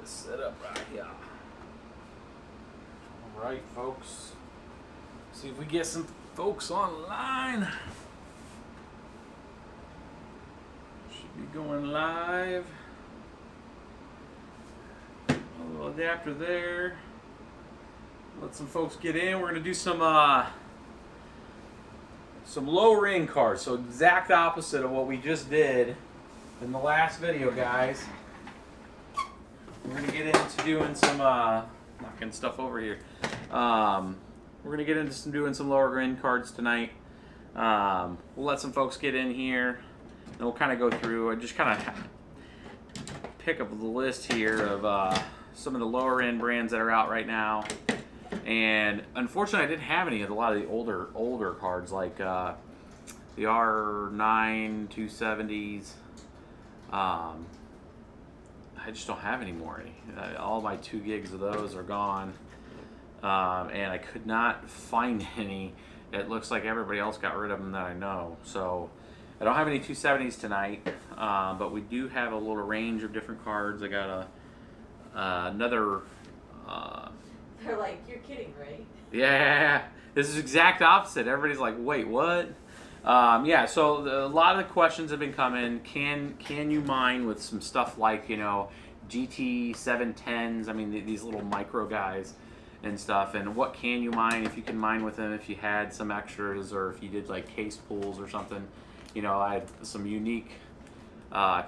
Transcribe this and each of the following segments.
this set up right here. All right, folks. See if we get some folks online. Should be going live. A little adapter there. Let some folks get in. We're gonna do some lower end cards. So exact opposite of what we just did in the last video, guys. We're gonna get into doing some knocking stuff over here. We're gonna get into doing some lower end cards tonight. We'll let some folks get in here, and we'll kind of go through and just kind of pick up the list here of some of the lower end brands that are out right now. And unfortunately, I didn't have any of a lot of the older cards like the R9 270s. I just don't have any more. All my 2 gigs of those are gone, and I could not find any. It looks like everybody else got rid of them that I know. So I don't have any 270s tonight, but we do have a little range of different cards. I got another. They're like, you're kidding, right? Yeah, this is exact opposite. Everybody's like, wait, what? Yeah, so a lot of the questions have been coming. Can you mine with some stuff like, GT 710s? I mean, these little micro guys and stuff. And what can you mine? If you can mine with them, if you had some extras, or if you did like case pools or something. I had some unique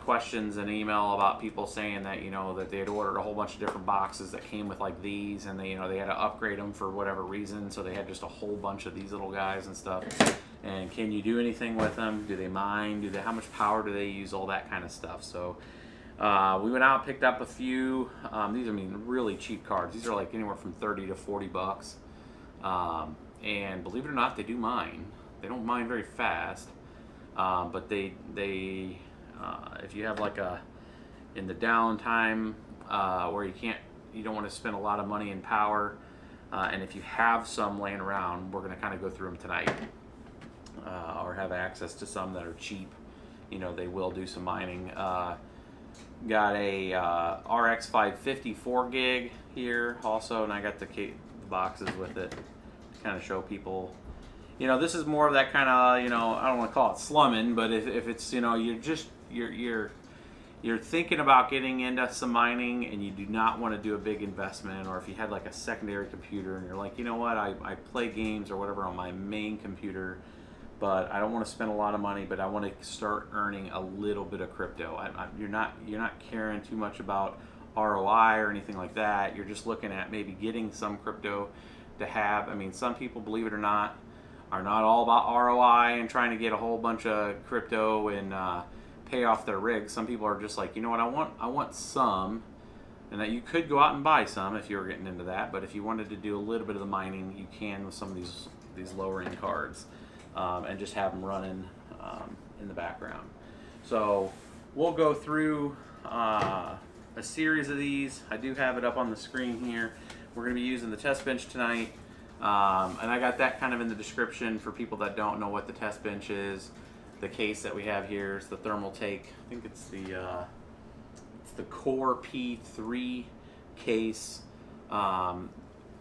questions and email about people saying that that they had ordered a whole bunch of different boxes that came with like these, and they had to upgrade them for whatever reason, so they had just a whole bunch of these little guys and stuff. And can you do anything with them? Do they mine? How much power do they use? All that kind of stuff. So we went out and picked up a few. These are really cheap cards. These are like anywhere from 30 to 40 bucks. And believe it or not, they do mine. They don't mine very fast, but they if you have like in the downtime where you don't want to spend a lot of money in power, and if you have some laying around, we're going to kind of go through them tonight, or have access to some that are cheap. They will do some mining. Got a RX 550 4 gig here also, and I got the boxes with it to kind of show people. This is more of that kind of, I don't want to call it slumming, but if it's, you're thinking about getting into some mining and you do not want to do a big investment, or if you had like a secondary computer and you're like, I play games or whatever on my main computer, but I don't want to spend a lot of money, but I want to start earning a little bit of crypto. You're not caring too much about ROI or anything like that. You're just looking at maybe getting some crypto to have. I mean, some people, believe it or not, are not all about ROI and trying to get a whole bunch of crypto and pay off their rigs. Some people are just like, I want some, and that you could go out and buy some if you were getting into that. But if you wanted to do a little bit of the mining, you can with some of these lower end cards, and just have them running in the background. So we'll go through a series of these. I do have it up on the screen here. We're going to be using the test bench tonight. And I got that kind of in the description for people that don't know what the test bench is. The case that we have here is the thermal take. I think it's the Core P3 case.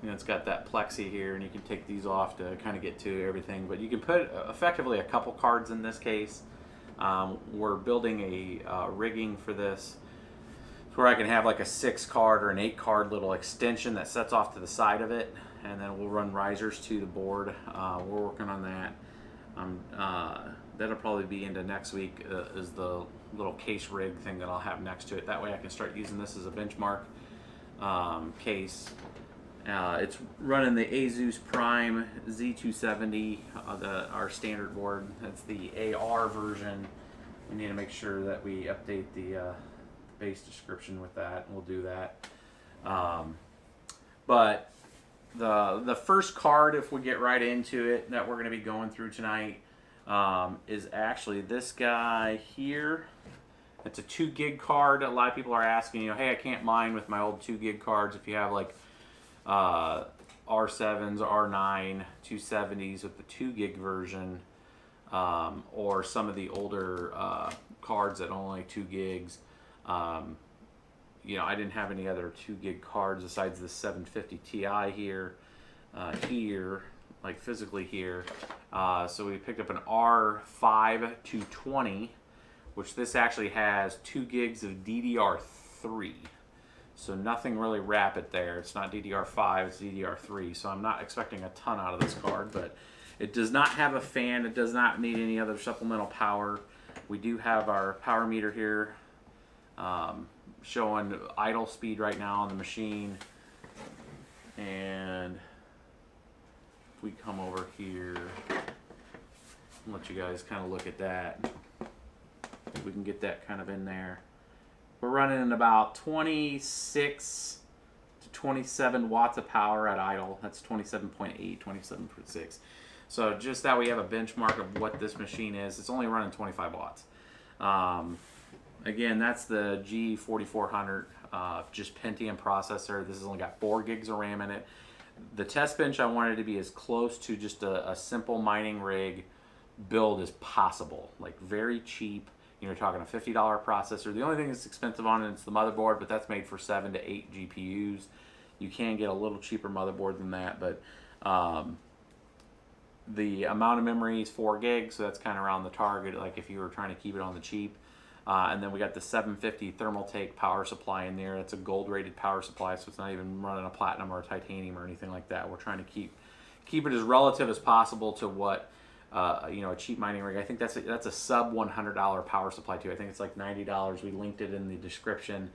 It's got that plexi here, and you can take these off to kind of get to everything. But you can put effectively a couple cards in this case. We're building a rigging for this, where I can have like a 6 card or an 8 card little extension that sets off to the side of it, and then we'll run risers to the board. We're working on that. That'll probably be into next week, is the little case rig thing that I'll have next to it. That way I can start using this as a benchmark case. It's running the ASUS Prime Z270, our standard board. That's the AR version. We need to make sure that we update the base description with that, and we'll do that. But the first card, if we get right into it, that we're going to be going through tonight, is actually this guy here. It's a 2 gig card. A lot of people are asking, hey, I can't mine with my old 2 gig cards. If you have like R7s, R9, 270s with the 2 gig version, or some of the older cards that only 2 gigs, you know, I didn't have any other 2 gig cards besides the 750 Ti here, like physically here. So we picked up an R5 220, which this actually has 2 gigs of DDR3. So nothing really rapid there. It's not DDR5, it's DDR3. So I'm not expecting a ton out of this card, but it does not have a fan. It does not need any other supplemental power. We do have our power meter here showing idle speed right now on the machine. And if we come over here, I'll let you guys kind of look at that. If we can get that kind of in there. We're running about 26 to 27 watts of power at idle. That's 27.8, 27.6. So just that we have a benchmark of what this machine is. It's only running 25 watts. Again, that's the G4400, just Pentium processor. This has only got 4 gigs of RAM in it. The test bench I wanted to be as close to just a simple mining rig build as possible. Like very cheap. You're talking a $50 processor. The only thing that's expensive on it is the motherboard, but that's made for 7 to 8 GPUs. You can get a little cheaper motherboard than that, but the amount of memory is 4 gigs, so that's kind of around the target, like if you were trying to keep it on the cheap. And then we got the 750 Thermaltake power supply in there. It's a gold-rated power supply, so it's not even running a platinum or a titanium or anything like that. We're trying to keep it as relative as possible to what you know, a cheap mining rig. I think that's a sub $100 power supply too. I think it's like $90. We linked it in the description.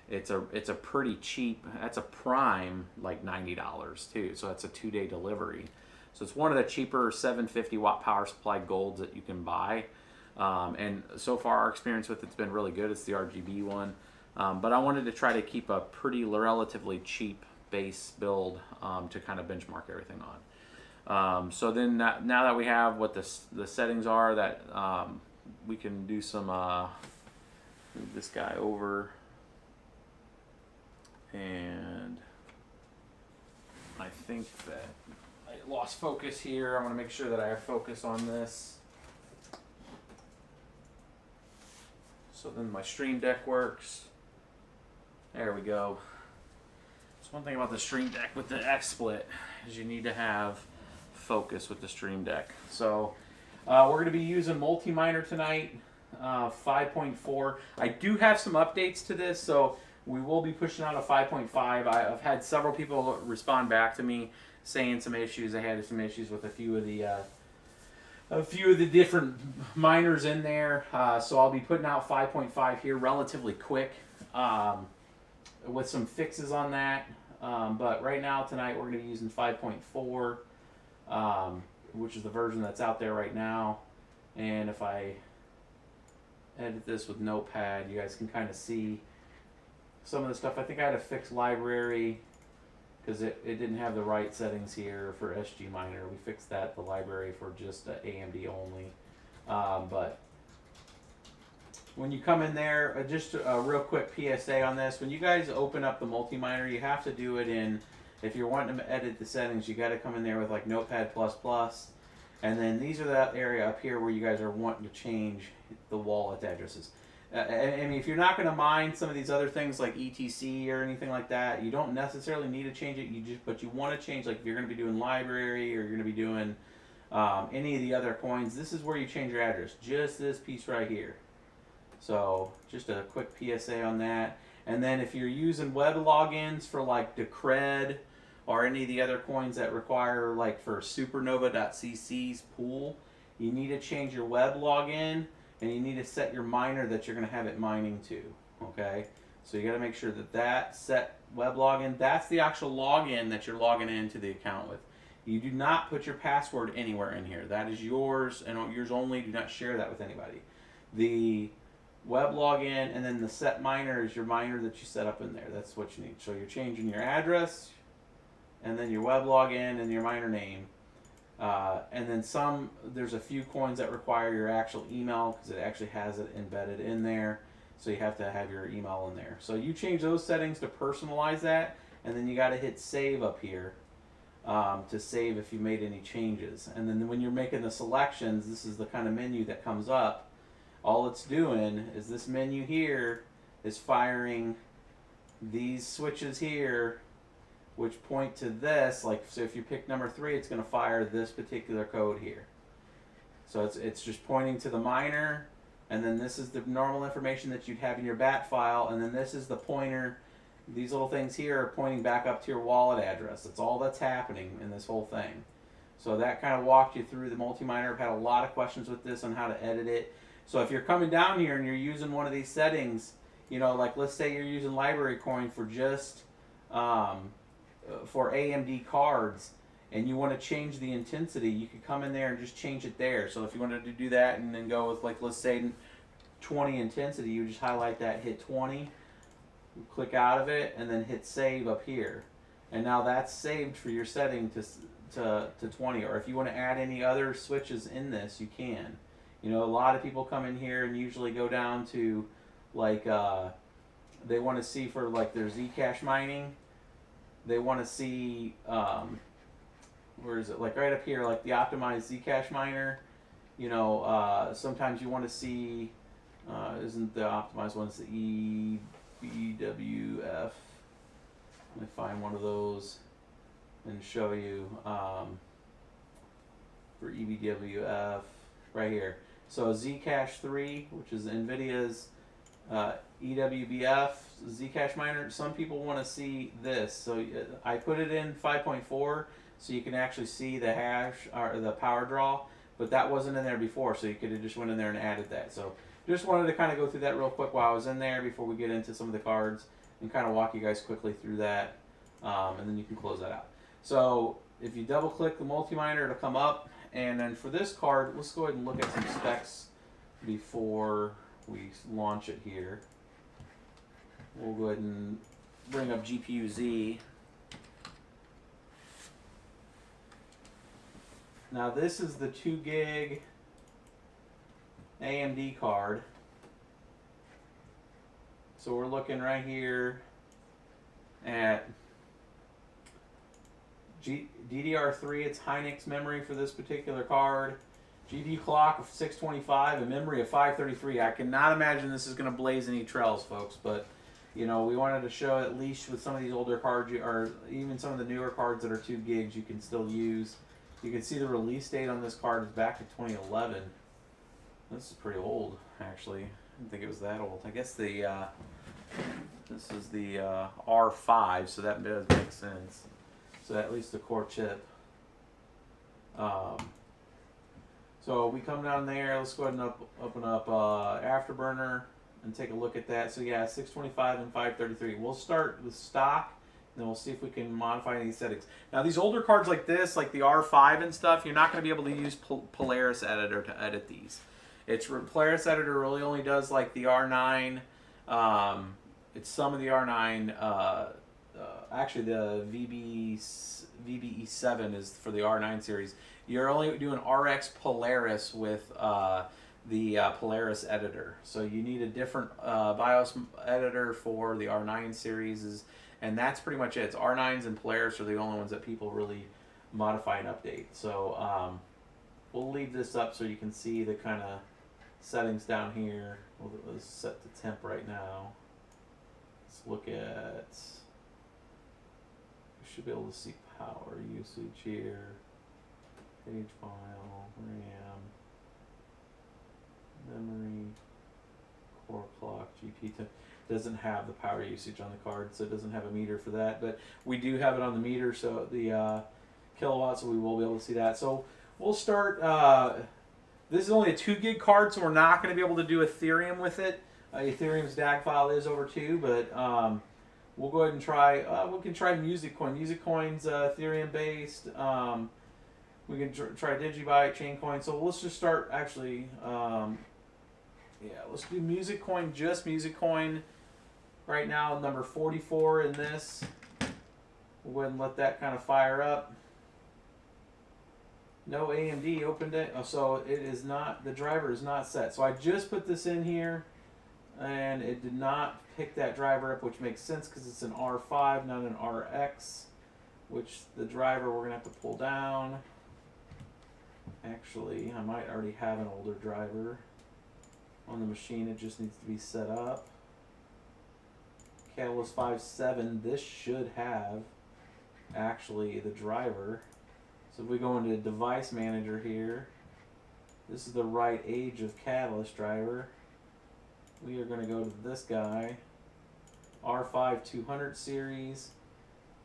It's a pretty cheap. That's a prime like $90 too. So that's a 2-day delivery. So it's one of the cheaper 750 watt power supply golds that you can buy. And so far our experience with it's been really good. It's the RGB one. But I wanted to try to keep a pretty relatively cheap base build to kind of benchmark everything on. So then now that we have what the settings are, that we can do some move this guy over, and I think that I lost focus here. I want to make sure that I have focus on this. So then my Stream Deck works. There we go. So one thing about the Stream Deck with the XSplit is you need to have focus with the Stream Deck. So we're going to be using MultiMiner tonight, 5.4. I do have some updates to this, so we will be pushing out a 5.5. I've had several people respond back to me saying some issues. I had some issues with a few of the different miners in there, so I'll be putting out 5.5 here relatively quick with some fixes on that. But right now tonight we're going to be using 5.4. Which is the version that's out there right now. And if I edit this with Notepad, you guys can kind of see some of the stuff. I think I had a fixed library because it didn't have the right settings here for SG Miner. We fixed that, the library for just AMD only. But when you come in there, just a real quick PSA on this. When you guys open up the MultiMiner, you have to do it in, if you're wanting to edit the settings, you got to come in there with like Notepad++. And then these are that area up here where you guys are wanting to change the wallet addresses. I mean, if you're not going to mind some of these other things like ETC or anything like that, you don't necessarily need to change it. But you want to change, like if you're going to be doing library or you're going to be doing any of the other coins, this is where you change your address. Just this piece right here. So just a quick PSA on that. And then if you're using web logins for like Decred or any of the other coins that require, like for supernova.cc's pool, you need to change your web login and you need to set your miner that you're going to have it mining to. Okay? So you got to make sure that that set web login, that's the actual login that you're logging into the account with. You do not put your password anywhere in here. That is yours and yours only. Do not share that with anybody. The web login and then the set miner is your miner that you set up in there. That's what you need. So you're changing your address and then your web login and your miner name. And then there's a few coins that require your actual email because it actually has it embedded in there. So you have to have your email in there. So you change those settings to personalize that, and then you got to hit save up here to save if you made any changes. And then when you're making the selections, this is the kind of menu that comes up. All it's doing is this menu here is firing these switches here, which point to this, like, so if you pick number 3, it's going to fire this particular code here. So it's just pointing to the miner, and then this is the normal information that you'd have in your bat file, and then this is the pointer. These little things here are pointing back up to your wallet address. That's all that's happening in this whole thing. So that kind of walked you through the MultiMiner. I've had a lot of questions with this on how to edit it. So if you're coming down here and you're using one of these settings, you know, like let's say you're using library coin for just for AMD cards, and you want to change the intensity, you could come in there and just change it there. So if you wanted to do that and then go with, like, let's say 20 intensity, you just highlight that, hit 20, click out of it, and then hit save up here. And now that's saved for your setting to 20. Or if you want to add any other switches in this, you can. You know, a lot of people come in here and usually go down to, like, they want to see for, like, their Zcash mining. They want to see, where is it? Like right up here, like the optimized Zcash miner. You know, sometimes you want to see, isn't the optimized one, it's the EBWF. Let me find one of those and show you for EBWF right here. So Zcash 3, which is NVIDIA's EWBF Zcash miner. Some people want to see this, so I put it in 5.4 so you can actually see the hash or the power draw, but that wasn't in there before, so you could have just went in there and added that. So just wanted to kind of go through that real quick while I was in there before we get into some of the cards and kind of walk you guys quickly through that, and then you can close that out. So if you double click the MultiMiner, it'll come up, and then for this card, let's go ahead and look at some specs before we launch it here. We'll go ahead and bring up GPU-Z. Now this is the 2 gig AMD card. So we're looking right here at DDR3, it's Hynix memory for this particular card. GD clock of 625, a memory of 533. I cannot imagine this is going to blaze any trails, folks, but you know, we wanted to show at least with some of these older cards, or even some of the newer cards that are 2 gigs, you can still use. You can see the release date on this card is back to 2011. This is pretty old, actually. I didn't think it was that old. I guess the this is the R5, so that does make sense. So at least the core chip. So we come down there. Let's go ahead and open up Afterburner and take a look at that. So yeah, 625 and 533. We'll start with stock, and then we'll see if we can modify any settings. Now these older cards like this, like the R5 and stuff, you're not going to be able to use Polaris Editor to edit these. Polaris Editor really only does like the R9. It's some of the R9. Actually, the VBE7 is for the R9 series. You're only doing RX Polaris with the Polaris editor. So you need a different BIOS editor for the R9 series, and that's pretty much it. It's R9s and Polaris are the only ones that people really modify and update. So we'll leave this up so you can see the kind of settings down here. Let's set the temp right now. Let's look at, we should be able to see power usage here. Page file, RAM, memory, core clock, GP temp. Doesn't have the power usage on the card, so it doesn't have a meter for that, but we do have it on the meter, so the kilowatts, so we will be able to see that. So we'll start, this is only a 2 gig card, so we're not going to be able to do Ethereum with it. Ethereum's DAG file is over 2, but we'll go ahead and try, we can try MusicCoin. MusicCoin's Ethereum based. We can try Digibyte, Chaincoin. So let's just start actually, yeah, let's do MusicCoin, just MusicCoin right now, number 44 in this. We'll go ahead and let that kind of fire up. No AMD opened it, so it is not, the driver is not set. So I just put this in here, and it did not pick that driver up, which makes sense because it's an R5, not an RX, which the driver we're going to have to pull down. Actually, I might already have an older driver on the machine. It just needs to be set up. Catalyst 5.7. This should have actually the driver. So if we go into device manager here, this is the right age of Catalyst driver. We are going to go to this guy, R5 200 series.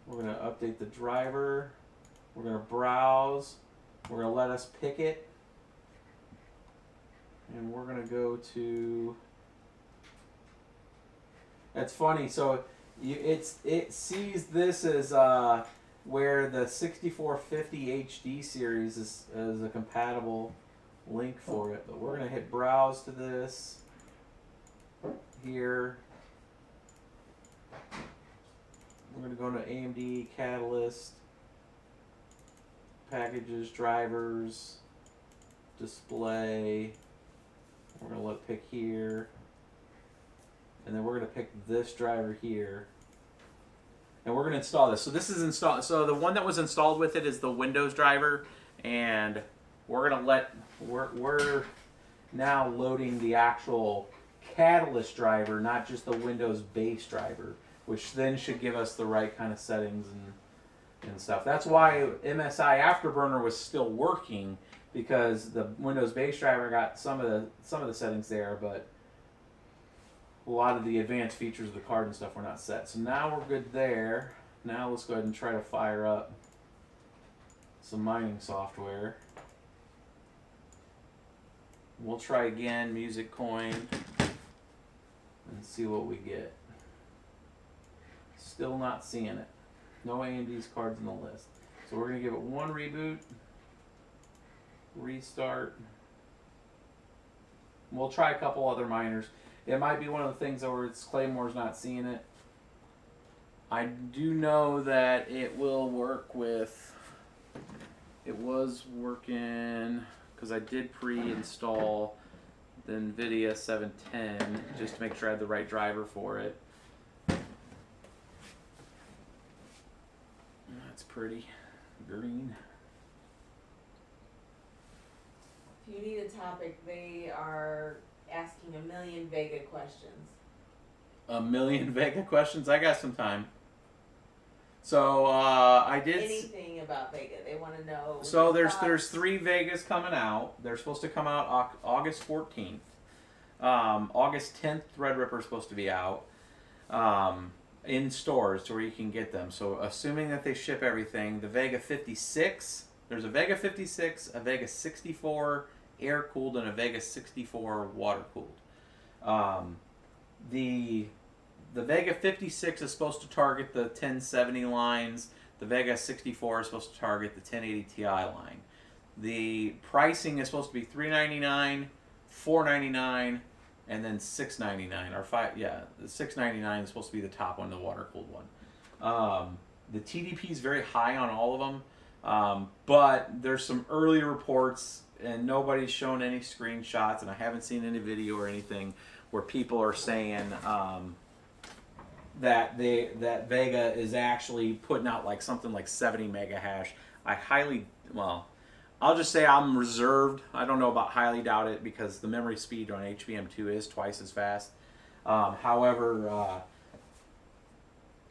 We're going to update the driver. We're going to browse. We're going to let us pick it. And we're going to go to... That's funny. So it sees this as where the 6450 HD series is a compatible link for it. But we're going to hit browse to this here. We're going to go to AMD Catalyst, packages, drivers, display. We're going to let pick here. And then we're going to pick this driver here. And we're going to install this. So this is installed. So the one that was installed with it is the Windows driver. And we're going to let, we're now loading the actual Catalyst driver, not just the Windows base driver, which then should give us the right kind of settings and stuff. That's why MSI Afterburner was still working, because the Windows base driver got some of the settings there, but a lot of the advanced features of the card and stuff were not set. So now we're good there. Now let's go ahead and try to fire up some mining software. We'll try again, Music Coin, and see what we get. Still not seeing it. No AMD's cards in the list. So we're going to give it one reboot, restart. We'll try a couple other miners. It might be one of the things where it's Claymore's not seeing it. I do know that it will work with, it was working, because I did pre-install the NVIDIA 710 just to make sure I had the right driver for it. That's pretty green. If you need a topic, they are asking 1 million Vega questions. 1 million Vega questions? I got some time. So I did anything about Vega. They want to know. So there's 3 Vegas coming out. They're supposed to come out August 14th. August 10th, Threadripper is supposed to be out in stores to where you can get them. So assuming that they ship everything, the Vega 56, there's a Vega 56, a Vega 64 air cooled, and a Vega 64 water cooled. The Vega 56 is supposed to target the 1070 lines. The Vega 64 is supposed to target the 1080 Ti line. The pricing is supposed to be $399, $499, and then $699 or the $699 is supposed to be the top one, the water cooled one. The TDP is very high on all of them, but there's some early reports, and nobody's shown any screenshots, and I haven't seen any video or anything where people are saying that Vega is actually putting out like something like 70 mega hash. I'll just say I'm reserved. I don't know about highly doubt it, because the memory speed on HBM2 is twice as fast. However,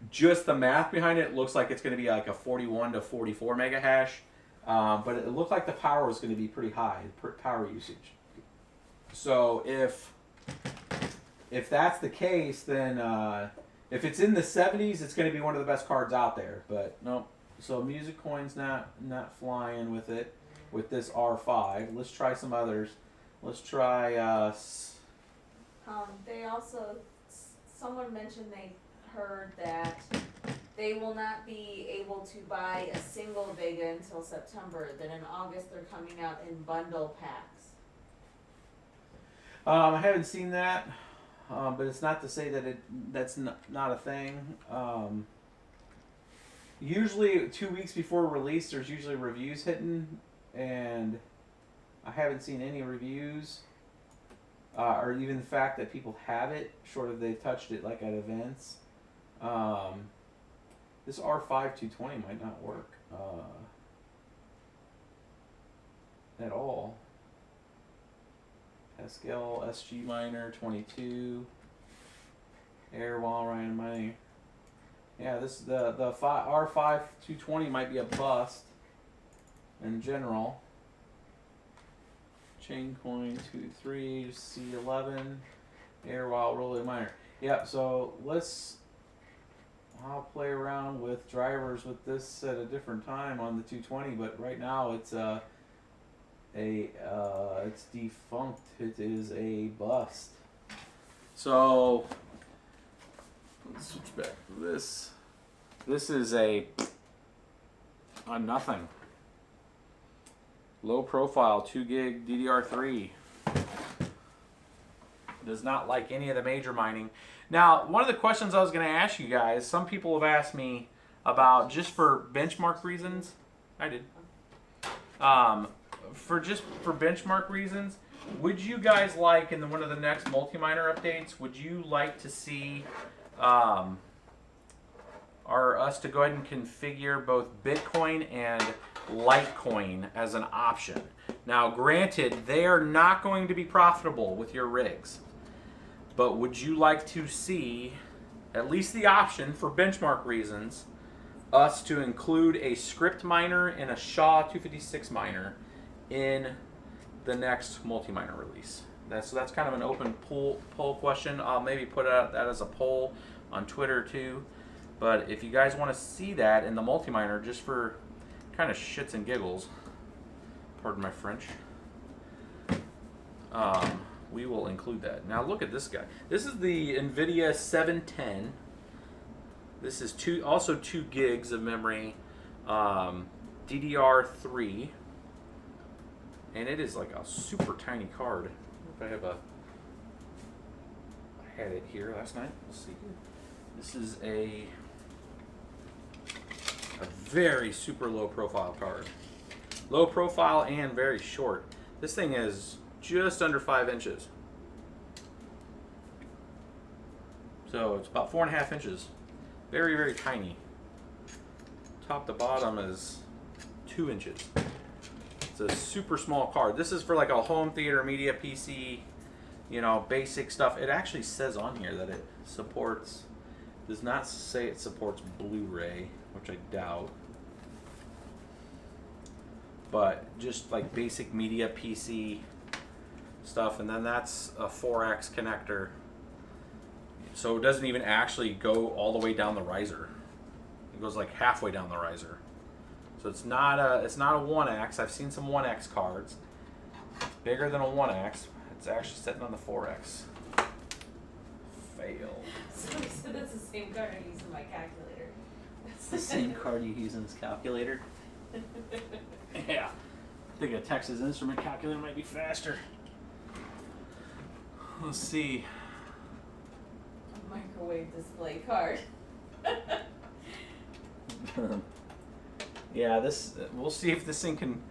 just the math behind it looks like it's going to be like a 41 to 44 mega hash. But it looked like the power was going to be pretty high, power usage. So if that's the case, then if it's in the 70s, it's going to be one of the best cards out there. But no, so Music Coin's not flying with it, with this R5. Let's try some others. Let's try. They also, someone mentioned they heard that they will not be able to buy a single Vega until September. Then in August they're coming out in bundle packs. I haven't seen that. But it's not to say that that's not a thing. Usually 2 weeks before release, there's usually reviews hitting, and I haven't seen any reviews, or even the fact that people have it, short of they've touched it like at events. This R5 220 might not work at all. Pascal SG Miner 22. Air while Ryan mining. Yeah, this the R5 220 might be a bust in general. Chain coin 2-3 C11 air while rolling miner. Yeah, so I'll play around with drivers with this at a different time on the 220, but right now it's it's defunct. It is a bust. So let's switch back to this. This is a nothing. Low profile 2 gig DDR3. Does not like any of the major mining. Now, one of the questions I was going to ask you guys, some people have asked me about, just for benchmark reasons. I did. For benchmark reasons, would you guys like, in one of the next MultiMiner updates, would you like to see us to go ahead and configure both Bitcoin and Litecoin as an option? Now, granted, they are not going to be profitable with your rigs, but would you like to see at least the option, for benchmark reasons, us to include a script miner and a SHA 256 miner in the next MultiMiner release? So that's kind of an open poll question. I'll maybe put out that as a poll on Twitter too. But if you guys want to see that in the MultiMiner, just for kind of shits and giggles, pardon my French, we will include that. Now look at this guy. This is the NVIDIA 710. This is also 2 gigs of memory, DDR3, and it is like a super tiny card. If I had it here last night. Let's see. This is a very super low profile card. Low profile and very short. This thing is just under 5 inches. So it's about 4.5 inches. Very, very tiny. Top to bottom is 2 inches. It's a super small card. This is for like a home theater media PC, basic stuff. It actually says on here that it supports, does not say it supports Blu-ray, which I doubt. But just like basic media PC stuff, and then that's a 4X connector. So it doesn't even actually go all the way down the riser. It goes like halfway down the riser. So it's not a 1X. I've seen some 1X cards. It's bigger than a 1X. It's actually sitting on the 4X. Fail. Somebody said that's the same card I use in my calculator. It's the same card you use in his calculator. Yeah. I think a Texas Instrument calculator might be faster. Let's see. A microwave display card. Yeah, we'll see if this thing can,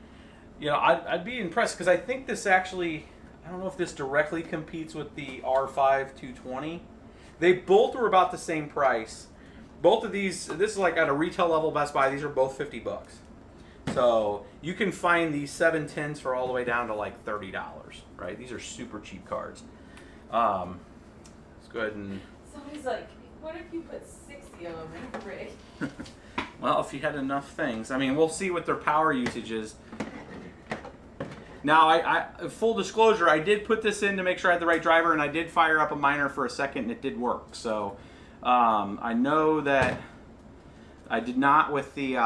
I'd be impressed, because I think this actually, I don't know if this directly competes with the R5 220. They both were about the same price. Both of these, this is like at a retail level Best Buy, these are both $50. So you can find these 710s for all the way down to like $30, right? These are super cheap cards. Let's go ahead and... Somebody's like, what if you put 60 of them in a rig? Well, if you had enough things. I mean, we'll see what their power usage is. Now, I full disclosure, I did put this in to make sure I had the right driver, and I did fire up a miner for a second, and it did work. So I know that I did not with the...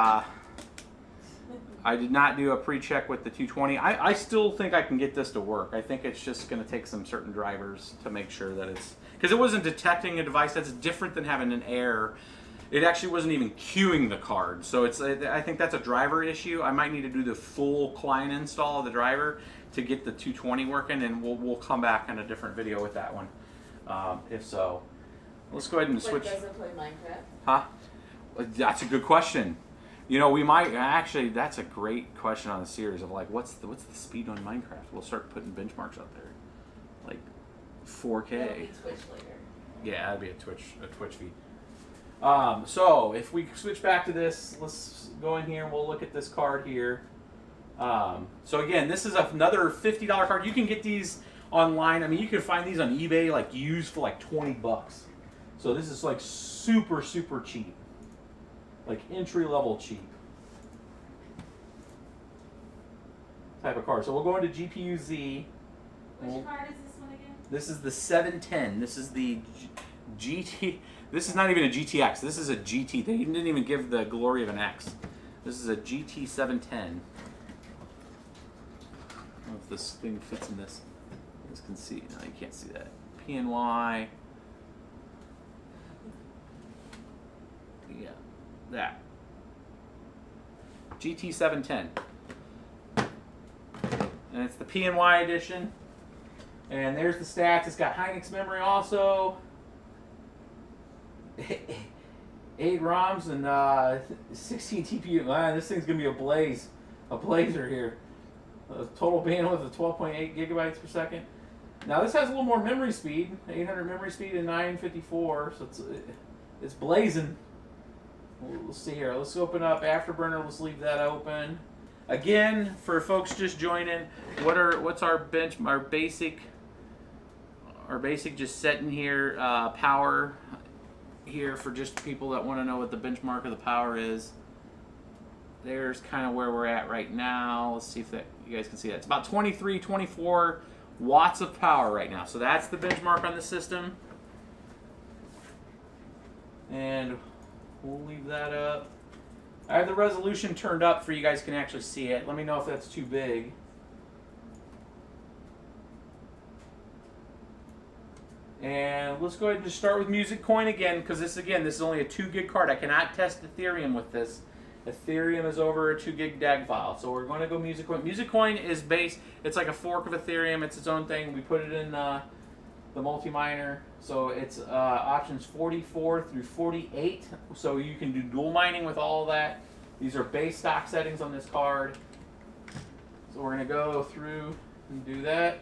I did not do a pre-check with the 220. I still think I can get this to work. I think it's just going to take some certain drivers to make sure that it's... Because it wasn't detecting a device. That's different than having an error. It actually wasn't even queuing the card. So I think that's a driver issue. I might need to do the full client install of the driver to get the 220 working, and we'll come back on a different video with that one, if so. Let's go ahead and switch. Does it play Minecraft? Huh? That's a good question. We might actually. That's a great question on the series of like, what's the speed on Minecraft? We'll start putting benchmarks out there, like 4K. It'll be Twitch later. Yeah, that'd be a Twitch feed. So if we switch back to this, let's go in here and we'll look at this card here. So again, this is another $50 card. You can get these online. I mean, you can find these on eBay like used for like $20. So this is like super, super cheap. Like entry level cheap type of card. So we'll go into GPU Z. Which card is this one again? This is the 710. This is the GT. This is not even a GTX. This is a GT. They didn't even give the glory of an X. This is a GT 710. I don't know if this thing fits in this. You guys can see. No, you can't see that. PNY. Yeah, that. GT 710. And it's the PNY edition. And there's the stats. It's got Hynix memory also. 8 ROMs and 16 TPU. Man, this thing's gonna be a blazer here. A total bandwidth of 12.8 gigabytes per second. Now this has a little more memory speed, 800 memory speed and 954, so it's blazing. We'll see here. Let's open up Afterburner. Let's leave that open. Again, for folks just joining, what's our basic just setting here power here for just people that want to know what the benchmark of the power is. There's kind of where we're at right now. Let's see if you guys can see that. It's about 23, 24 watts of power right now. So that's the benchmark on the system. And we'll leave that up. I have the resolution turned up for you guys can actually see it. Let me know if that's too big. And let's go ahead and just start with Music Coin again, because this is only a 2 gig card. I cannot test Ethereum with this. Ethereum is over a 2 gig DAG file. So we're going to go Music Coin. Music Coin is based, it's like a fork of Ethereum. It's its own thing. We put it in the MultiMiner. So it's options 44 through 48. So you can do dual mining with all of that. These are base stock settings on this card. So we're going to go through and do that.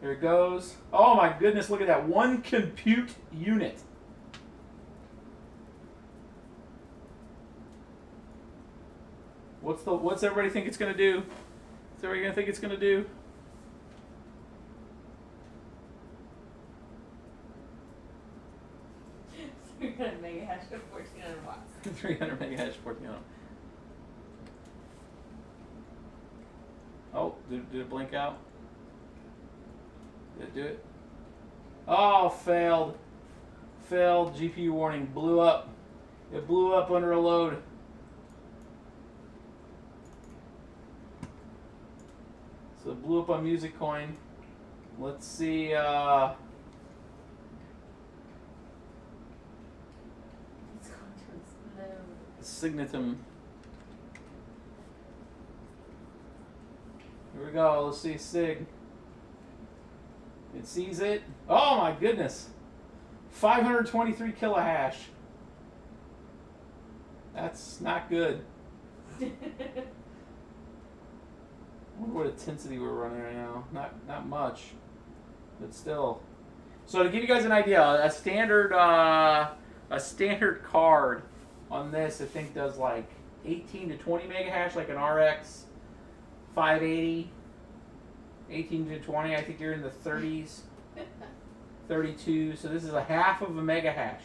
Here it goes. Oh my goodness, look at that. 1 compute unit. What's everybody think it's going to do? What's everybody going to think it's going to do? We're going to mega hash of 1400 watts. 300 mega hash, 1400. Oh, did it blink out? Did it do it? Oh, failed. Failed. GPU warning. Blew up. It blew up under a load. So it blew up on Music Coin. Let's see. It's going to explode. Signitum. Here we go. Let's see Sig. It sees it. Oh my goodness. 523 kilohash. That's not good. I wonder what intensity we're running right now. Not much, but still. So to give you guys an idea, a standard card on this I think does like 18 to 20 mega hash, like an RX 580. 18 to 20, I think you're in the 30s. 32, so this is a half of a mega hash.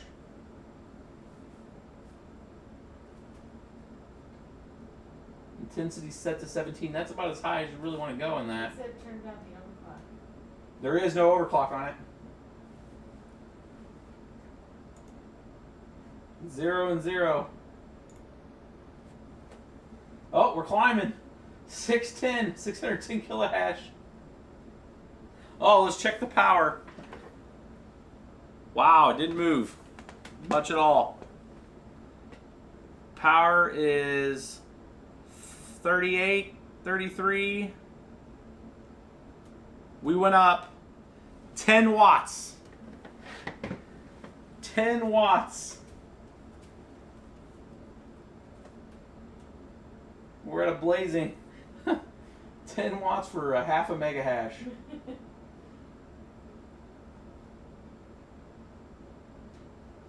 Intensity set to 17. That's about as high as you really want to go in that. It said turn down the overclock. There is no overclock on it. 0 and 0. Oh, we're climbing. 610, 610 kilohash. Oh, let's check the power. Wow, it didn't move much at all. Power is 38, 33. We went up 10 watts. 10 watts. We're at a blazing 10 watts for a half a mega hash.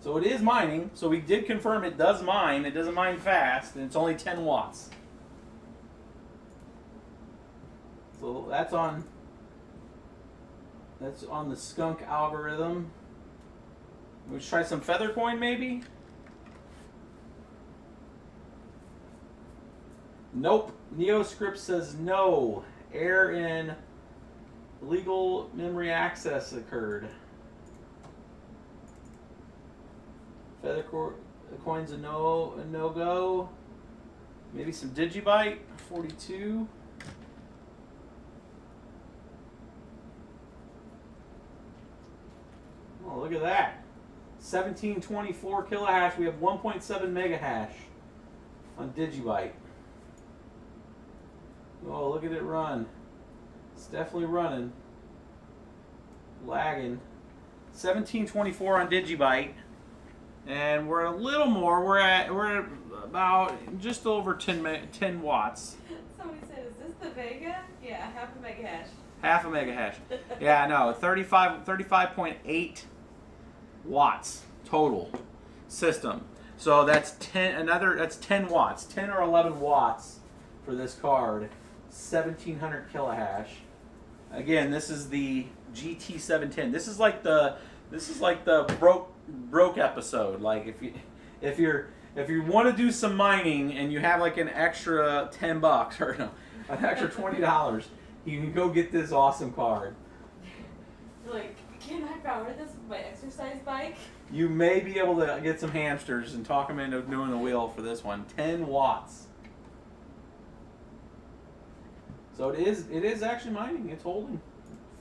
So it is mining. So we did confirm it does mine. It doesn't mine fast, and it's only 10 watts. So that's on the skunk algorithm. Let's try some feather coin maybe? Nope. NeoScript says no. Error in legal memory access occurred. Feather coin's a no go. Maybe some Digibyte. 42. Oh, look at that. 1724 kilohash. We have 1.7 mega hash on Digibyte. Oh, look at it run. It's definitely running. Lagging. 1724 on Digibyte. And we're a little more. We're at about just over 10 watts. Somebody said, is this the Vega? Yeah, half a mega hash. Half a mega hash. Yeah, no, 35.8 watts total system. So that's 10 watts. 10 or 11 watts for this card. 1700 kilohash. Again, this is the GT710. This is like the broke episode. Like if you want to do some mining and you have like an extra $10 or no, an extra $20, you can go get this awesome card. Like, can I power this with my exercise bike? You may be able to get some hamsters and talk them into doing the wheel for this one. 10 watts. So it is actually mining. It's holding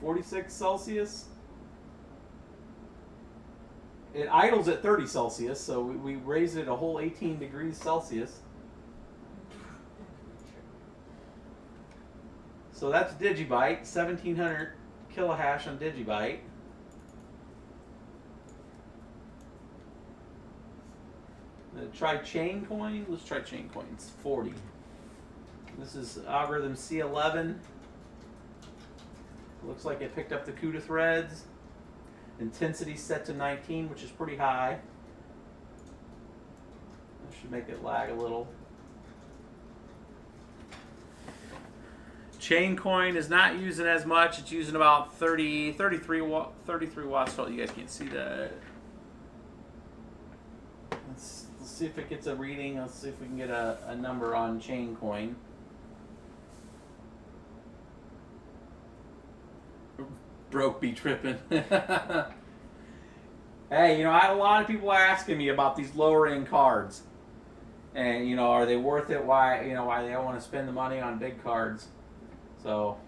46 Celsius. It idles at 30 Celsius, so we raised it a whole 18 degrees Celsius. So that's Digibyte, 1700 kilohash on Digibyte. Try chain coin. Let's try chain coin. It's 40. This is algorithm C11. Looks like it picked up the CUDA threads. Intensity set to 19, which is pretty high. That should make it lag a little. Chain coin is not using as much. It's using about 33 watts. Oh, you guys can't see that. Let's see if it gets a reading. Let's see if we can get a number on chain coin. Broke be tripping. Hey, I had a lot of people asking me about these lower end cards, and are they worth it? Why they don't want to spend the money on big cards? So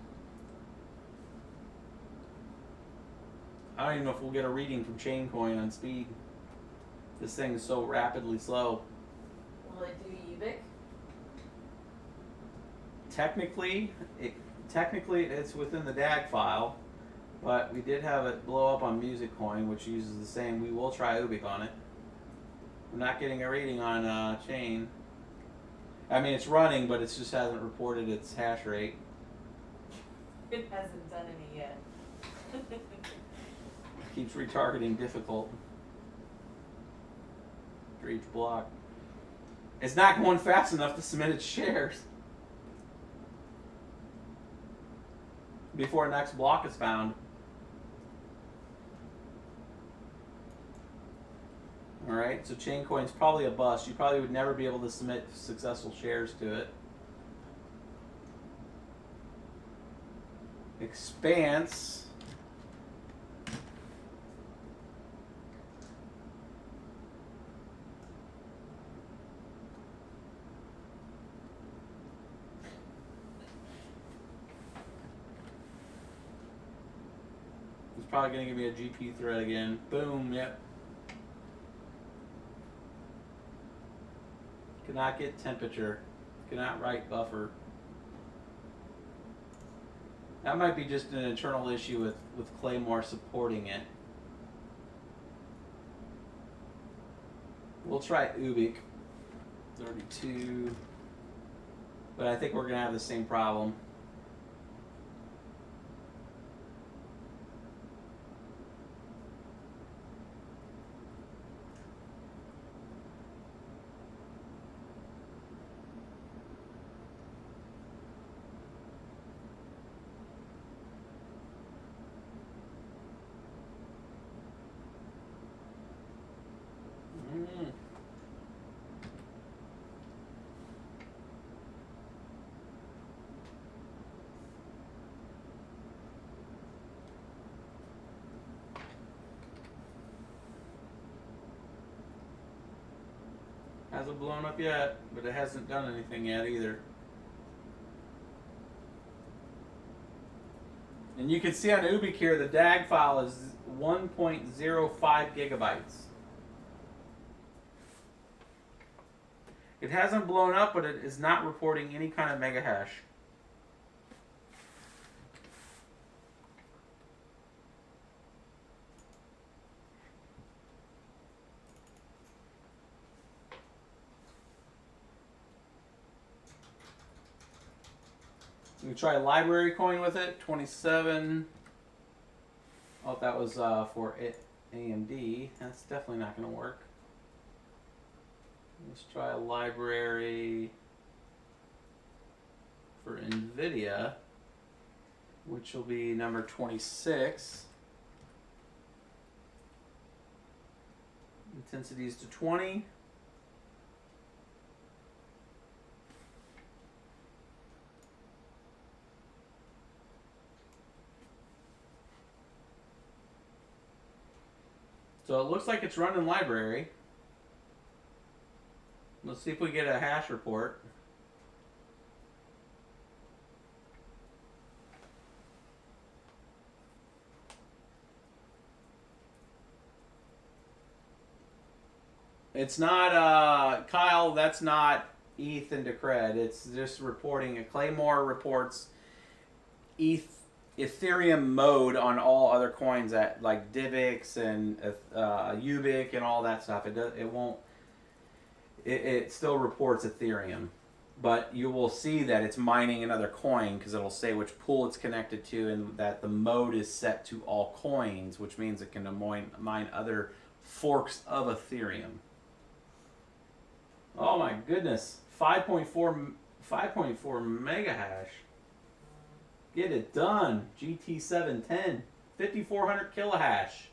I don't even know if we'll get a reading from chain coin on speed. This thing is so rapidly slow. Will it do EBIC? Technically, it's within the DAG file. But we did have it blow up on Music Coin, which uses the same. We will try Ubik on it. I'm not getting a reading on chain. I mean, it's running, but it just hasn't reported its hash rate. It hasn't done any yet. Keeps retargeting difficult for each block. It's not going fast enough to submit its shares before next block is found. Alright, so Chaincoin's probably a bust. You probably would never be able to submit successful shares to it. Expanse. It's probably going to give me a GP thread again. Boom, yep. Cannot get temperature. Cannot write buffer. That might be just an internal issue with Claymore supporting it. We'll try Ubik. 32. But I think we're going to have the same problem. Hasn't blown up yet, but it hasn't done anything yet either. And you can see on Ubik here, the DAG file is 1.05 gigabytes. It hasn't blown up, but it is not reporting any kind of mega hash. We can try library coin with it, 27. Oh, that was for AMD. That's definitely not going to work. Let's try a library for NVIDIA, which will be number 26. Intensity is to 20. So it looks like it's running library. Let's see if we get a hash report. It's not, Kyle, that's not ETH and Decred. It's just reporting. Claymore reports Ethereum mode on all other coins at like Divx and Ubik and all that stuff. It still reports Ethereum, but you will see that it's mining another coin because it'll say which pool it's connected to and that the mode is set to all coins, which means it can mine other forks of Ethereum. Oh my goodness, 5.4 mega hash. Get it done. GT710, 5400 kilohash.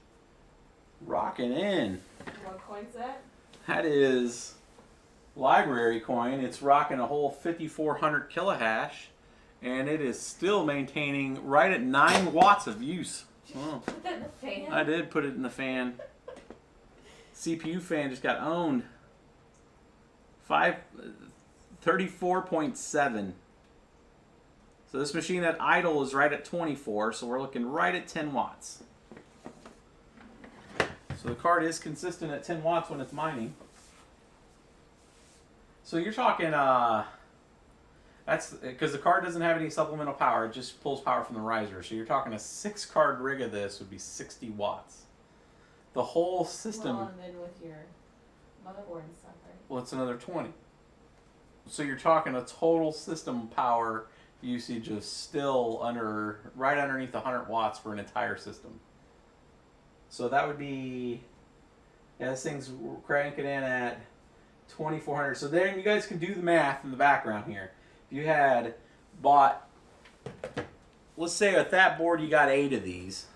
Rocking in. What coin's that? That is library coin. It's rocking a whole 5400 kilohash, and it is still maintaining right at 9 watts of use. Oh. Put that in the fan. I did put it in the fan. CPU fan just got owned. 34.7. So this machine at idle is right at 24, so we're looking right at 10 watts. So the card is consistent at 10 watts when it's mining. So you're talking, that's because the card doesn't have any supplemental power, it just pulls power from the riser. So you're talking a 6-card rig of this would be 60 watts. The whole system. Well, and then with your motherboard and stuff, right? Well, it's another 20. So you're talking a total system power usage of still right underneath 100 watts for an entire system. So that would be, yeah, this thing's cranking in at 2400. So then you guys can do the math in the background here. If you had bought, let's say at that board you got 8 of these.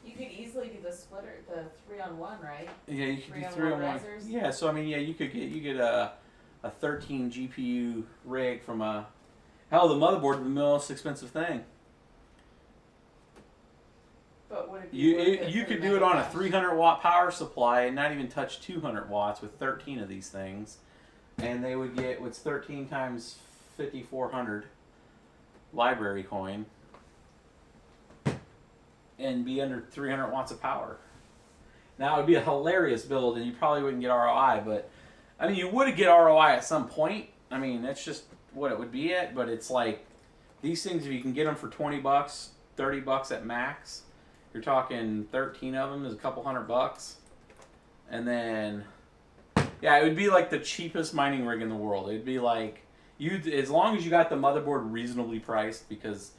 You could easily do the splitter, the 3-on-1, right? Yeah, you could do 3-on-1 3-on-1. risers? Yeah, so I mean, yeah, you get a 13 GPU rig from the motherboard is the most expensive thing. But would it be worth it You for could the do it on a megahash? 300 watt power supply and not even touch 200 watts with 13 of these things, and they would get what's 13 times 5400 library coin and be under 300 watts of power. Now it would be a hilarious build, and you probably wouldn't get ROI, but I mean, you would get ROI at some point. I mean, that's just what it would be at, but it's like these things, if you can get them for 20 bucks, 30 bucks at max, you're talking 13 of them is a couple $100. And then, yeah, it would be like the cheapest mining rig in the world. It'd be like, as long as you got the motherboard reasonably priced, because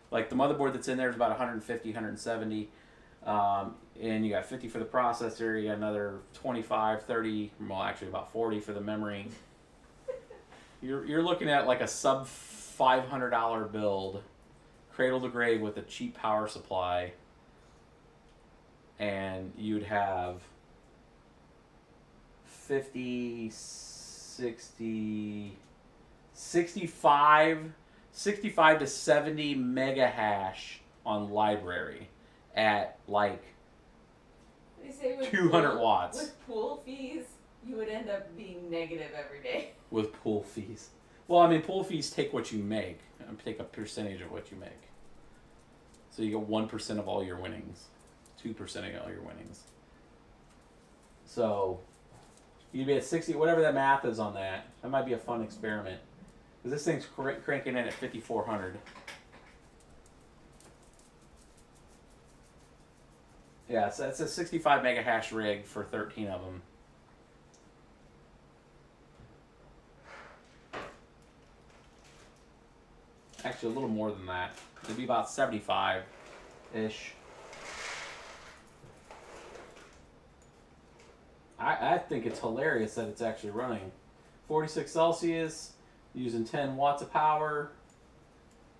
like the motherboard that's in there is about 150, 170. And you got 50 for the processor, you got another 25, 30, well actually about 40 for the memory. You're looking at like a sub $500 build, cradle to grave with a cheap power supply, and you'd have 50, 60, 65 to 70 mega hash on library at like They say with 200 pool, watts. With pool fees, you would end up being negative every day. With pool fees. Well, I mean, pool fees take what you make, take a percentage of what you make. So you get 1% of all your winnings, 2% of all your winnings. So you'd be at 60, whatever that math is on that. That might be a fun experiment. Because this thing's cranking in at 5,400. Yeah, so it's a 65 mega hash rig for 13 of them. Actually, a little more than that. It'd be about 75-ish. I think it's hilarious that it's actually running. 46 Celsius, using 10 watts of power.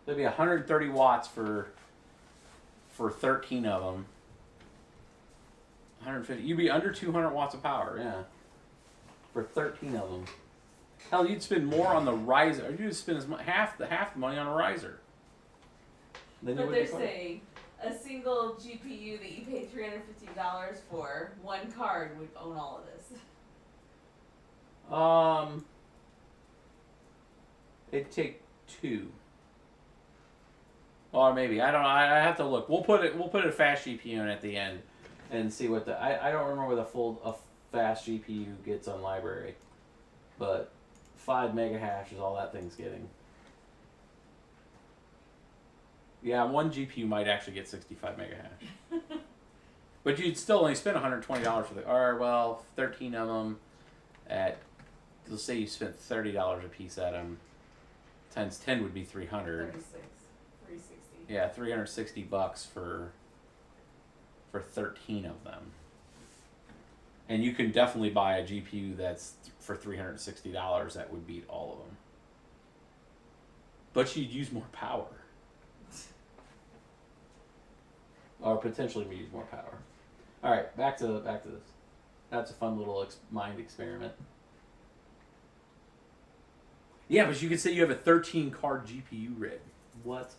There'd be 130 watts for 13 of them. 150. You'd be under 200 watts of power, yeah. For 13 of them. Hell, you'd spend more on the riser. Or you'd spend half the money on a riser. But they're saying a single GPU that you pay $350 for, one card would own all of this. It'd take 2. Or maybe, I don't know. I have to look. We'll put a fast GPU in at the end and see what the I don't remember what a fast GPU gets on library, but 5 mega hash is all that thing's getting. Yeah, one GPU might actually get 65 mega hash. But you'd still only spend $120 for the, or well, 13 of them at, let's say you spent $30 a piece at them, times 10 would be 300. 360. Yeah, $360 for 13 of them. And you can definitely buy a GPU that's for $360 that would beat all of them. But you'd use more power. Or potentially we use more power. All right, back to this. That's a fun little mind experiment. Yeah, but you could say you have a 13 card GPU rig. What?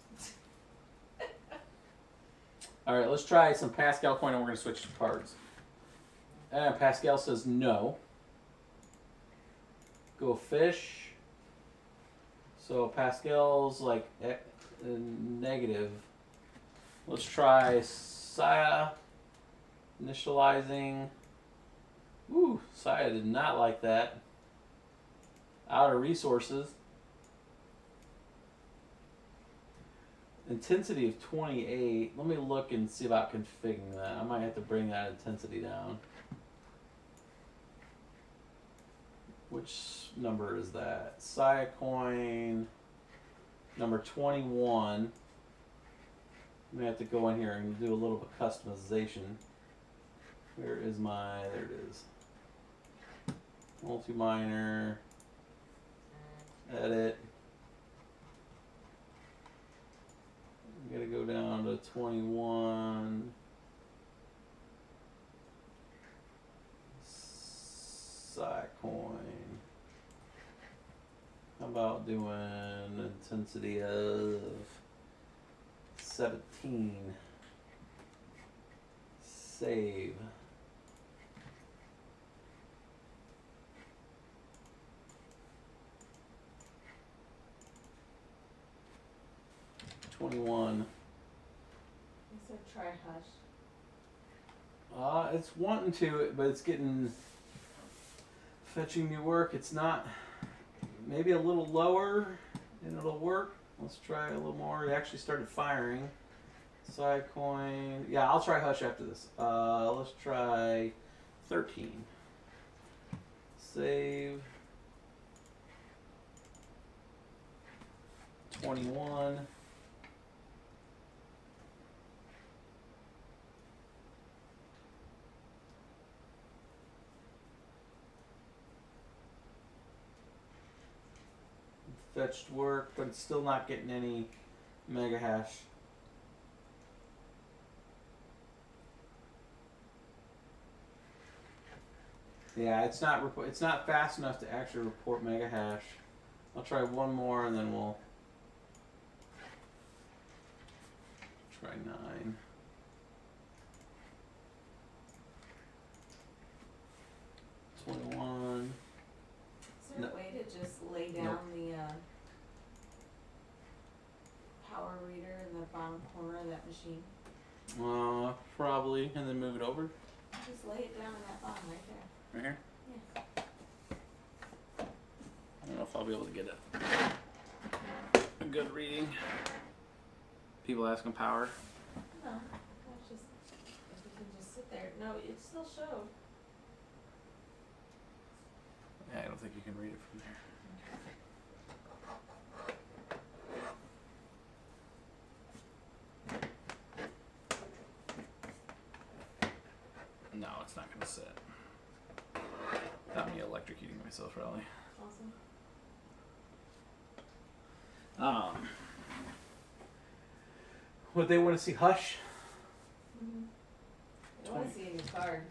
All right, let's try some Pascal coin, and we're going to switch to cards. And Pascal says no. Go fish. So Pascal's like negative. Let's try Saya. Initializing. Ooh, Saya did not like that. Out of resources. Intensity of 28. Let me look and see about configuring that. I might have to bring that intensity down. Which number is that? Saya coin number 21. I'm gonna have to go in here and do a little bit of customization. Where is my, there it is. MultiMiner. Edit. I'm gonna go down to 21. Coin. How about doing intensity of 17? Save. $21. You said try hush. It's wanting to, but it's getting fetching new work. It's not, maybe a little lower and it'll work. Let's try a little more. It actually started firing. Side coin. Yeah, I'll try hush after this. Let's try 13. Save. 21. Fetched work, but it's still not getting any mega hash. Yeah, it's not fast enough to actually report mega hash. I'll try one more and then we'll try 9. machine. Probably, and then move it over. Just lay it down in that bottom right there. Right here? Yeah. I don't know if I'll be able to get a good reading. People asking power. No, that's just, if you can just sit there. No, it still showed. Yeah, I don't think you can read it from there. No, it's not going to sit. Got me electrocuting myself, probably. Awesome. Would they want to see Hush? Mm-hmm. I want to see a new card.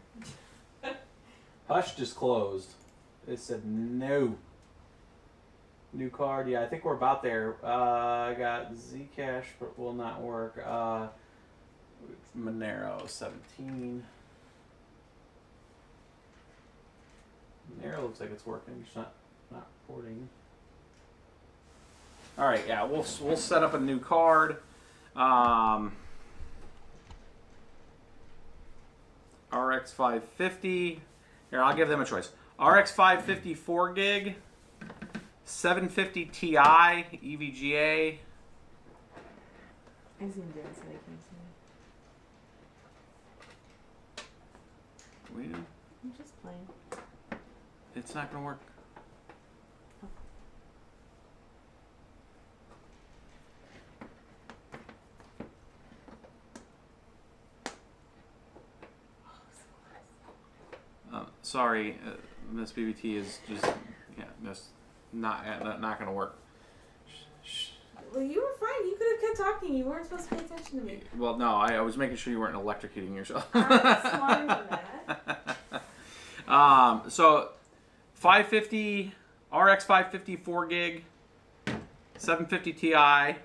Hush just closed. It said no. New card, yeah, I think we're about there. I got Zcash, but will not work. Monero 17. Monero looks like it's working. It's not reporting. All right, yeah, we'll set up a new card. RX 550. Here, I'll give them a choice. RX 550 4 gig, 750 Ti EVGA. I zoomed in so I can see. Wait, I'm just playing. it's not gonna work. Sorry, Miss BBT is just not gonna work. Well, you were fine. You could have kept talking. You weren't supposed to pay attention to me. Well, no, I was making sure you weren't electrocuting yourself. I'm smarter than that. So 550 RX 550 4 gig, 750 Ti.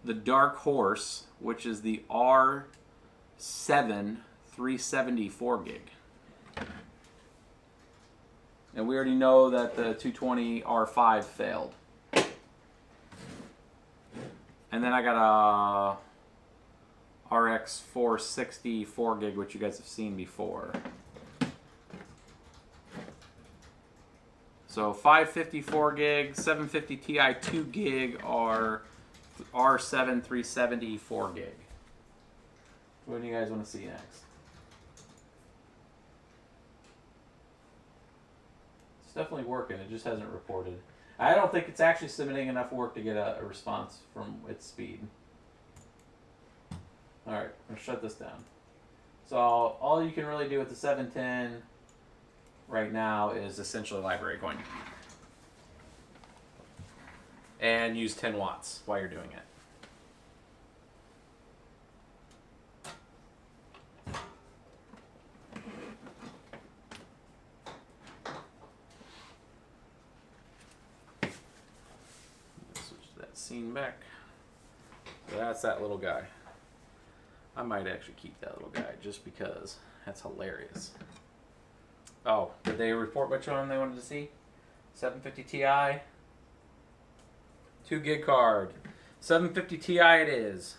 The Dark Horse, which is the R7 370 4 gig. And we already know that the 220 R5 failed. And then I got a RX 460 4 gig, which you guys have seen before. So 550 4 gig, 750 Ti 2 gig, or R7 370 4 gig. What do you guys want to see next? It's definitely working. It just hasn't reported. I don't think it's actually submitting enough work to get a response from its speed. All right, I'm gonna shut this down. So all you can really do with the 710 right now is essentially library coin. And use 10 watts while you're doing it. Switch that scene back. So that's that little guy. I might actually keep that little guy just because that's hilarious. Oh, did they report which one they wanted to see? 750 Ti. 2 gig card. 750 Ti it is.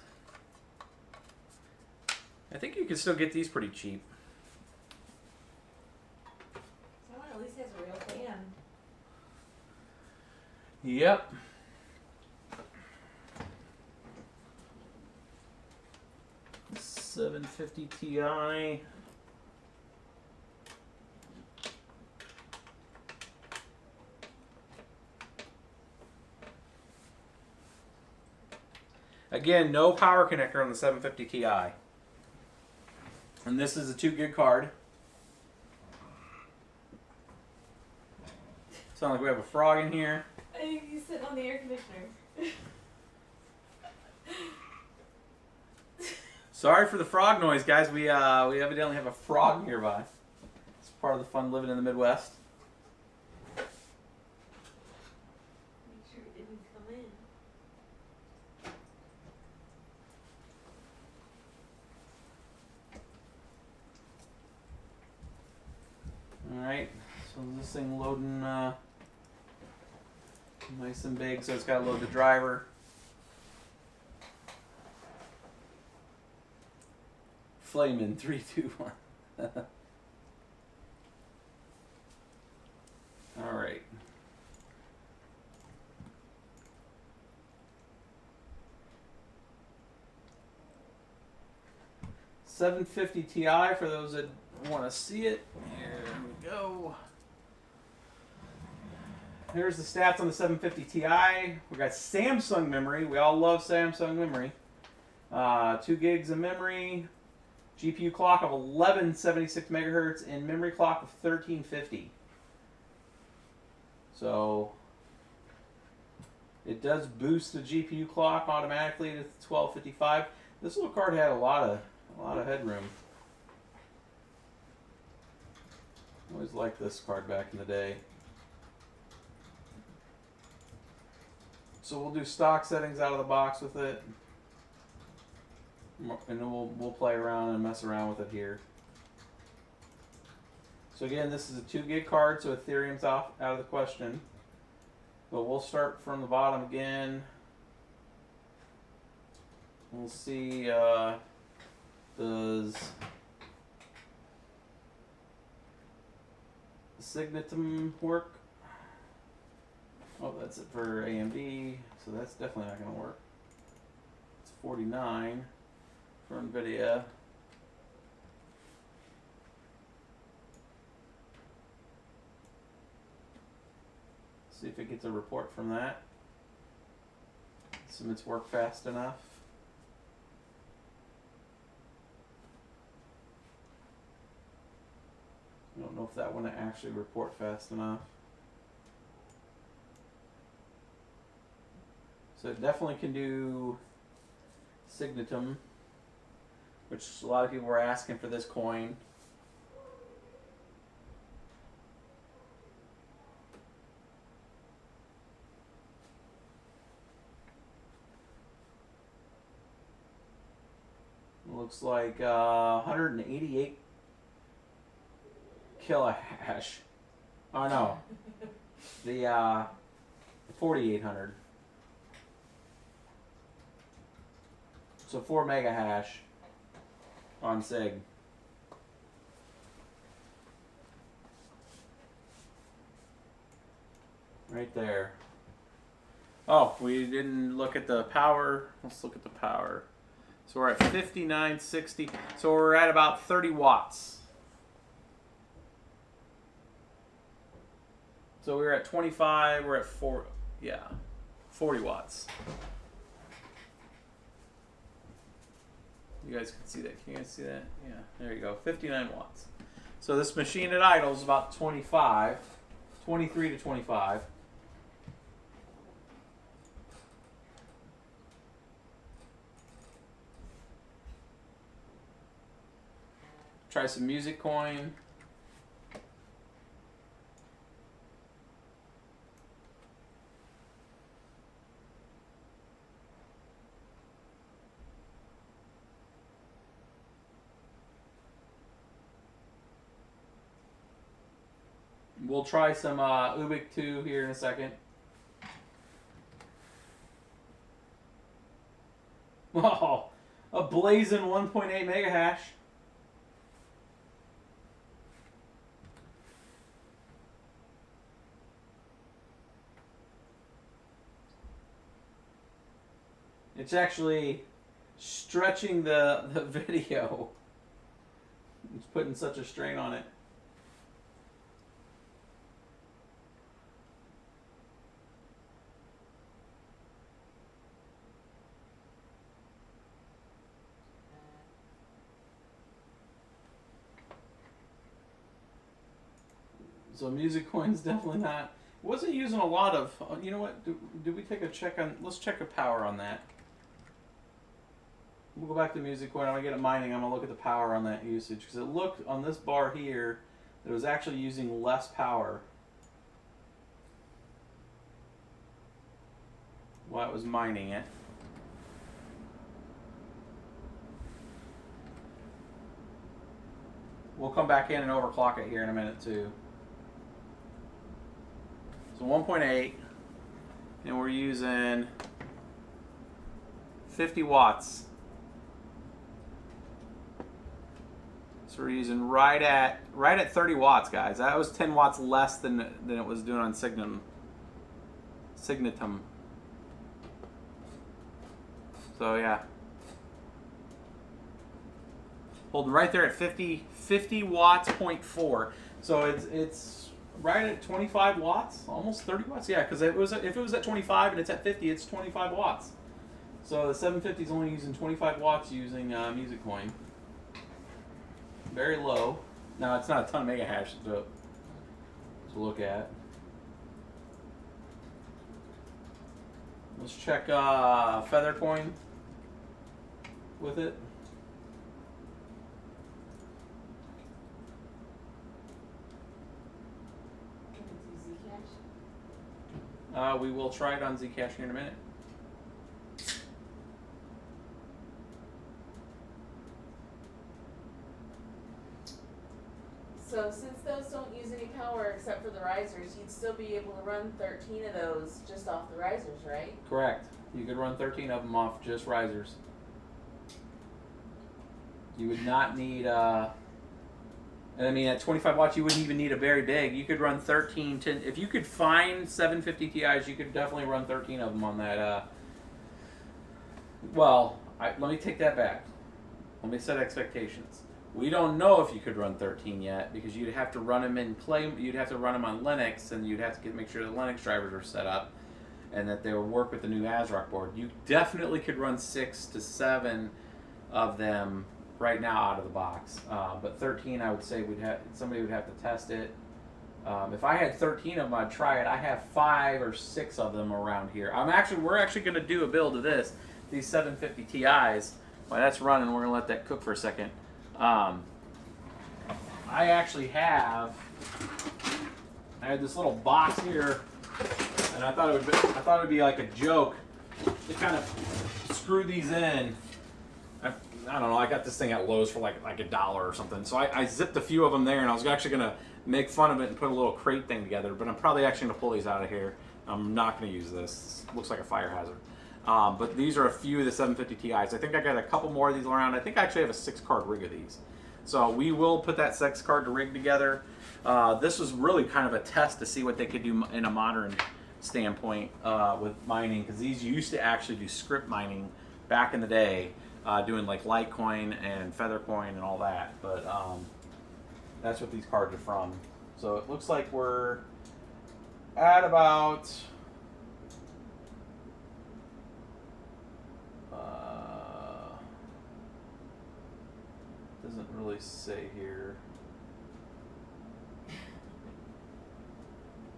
I think you can still get these pretty cheap. Someone at least has a real fan. Yep. $750 Ti. Again, no power connector on the 750 Ti. And this is a 2 gig card. Sounds like we have a frog in here. I think he's sitting on the air conditioner. Sorry for the frog noise, guys. We evidently have a frog nearby. It's part of the fun living in the Midwest. Make sure it didn't come in. Alright, so this thing loading nice and big, so it's got to load the driver. flame in 3, 2, 1. All right. $750 Ti for those that want to see it. Here we go. Here's the stats on the 750 Ti. We got Samsung memory. We all love Samsung memory. 2 gigs of memory. GPU clock of 1176 megahertz and memory clock of 1350. So it does boost the GPU clock automatically to 1255. This little card had a lot of headroom. Always liked this card back in the day. So we'll do stock settings out of the box with it, and then we'll play around and mess around with it here. So again, this is a 2 gig card, so Ethereum's out of the question. But we'll start from the bottom again. We'll see, does Signatum work? Oh, that's it for AMD, so that's definitely not going to work. It's 49 for NVIDIA. See if it gets a report from that. Assume it's worked fast enough. I don't know if that one actually report fast enough. So it definitely can do Signatum, which a lot of people were asking for this coin. Looks like 188 kilohash. Oh no, the 4800. So 4 mega hash on Sig. Right there. Oh, we didn't look at the power. Let's look at the power. So we're at 5960. So we're at about 30 watts. So we were at 25. We're at 40 watts. You guys can see that. Can you guys see that? Yeah, there you go. 59 watts. So this machine at idle is about 23 to 25. Try some music coin. We'll try some Ubik 2 here in a second. Oh, a blazing 1.8 mega hash. It's actually stretching the video. It's putting such a strain on it. So music coin's definitely not. Wasn't using a lot of. You know what? Did we take a check on? Let's check a power on that. We'll go back to music coin. I'm gonna get it mining. I'm gonna look at the power on that usage because it looked on this bar here that it was actually using less power while it was mining it. We'll come back in and overclock it here in a minute too. So 1.8, and we're using 50 watts. So we're using right at 30 watts, guys. That was 10 watts less than it was doing on Signatum. So yeah. Holding right there at 50 watts, 0.4. So it's right at 25 watts, almost 30 watts. Yeah, because if it was at 25 and it's at 50, it's 25 watts. So the 750 is only using 25 watts using Music Coin. Very low. Now it's not a ton of mega hash to look at. Let's check Feather Coin with it. Can we do Zcash? We will try it on Zcash here in a minute. So since those don't use any power except for the risers, you'd still be able to run 13 of those just off the risers, right? Correct. You could run 13 of them off just risers. You would not need, and I mean at 25 watts, you wouldn't even need a very big. You could run 13, 10, if you could find 750 Ti's, you could definitely run 13 of them on that. Well, let me take that back. Let me set expectations. We don't know if you could run 13 yet because you'd have to run them in play. You'd have to run them on Linux, and you'd have to make sure the Linux drivers are set up, and that they will work with the new ASRock board. You definitely could run 6 to 7 of them right now out of the box, but 13, I would say somebody would have to test it. If I had 13 of them, I'd try it. I have 5 or 6 of them around here. We're actually going to do a build of these 750 Ti's. While that's running, we're going to let that cook for a second. I actually I had this little box here, and I thought it would be like a joke to kind of screw these in. I don't know. I got this thing at Lowe's for like $1 or something. So I zipped a few of them there, and I was actually gonna make fun of it and put a little crate thing together. But I'm probably actually gonna pull these out of here. I'm not gonna use this. It looks like a fire hazard. But these are a few of the 750 Ti's. I think I got a couple more of these around. I think I actually have a 6-card rig of these. So we will put that 6-card rig together. This was really kind of a test to see what they could do in a modern standpoint with mining, because these used to actually do script mining back in the day, doing like Litecoin and Feathercoin and all that. But that's what these cards are from. So it looks like we're at about... doesn't really say here.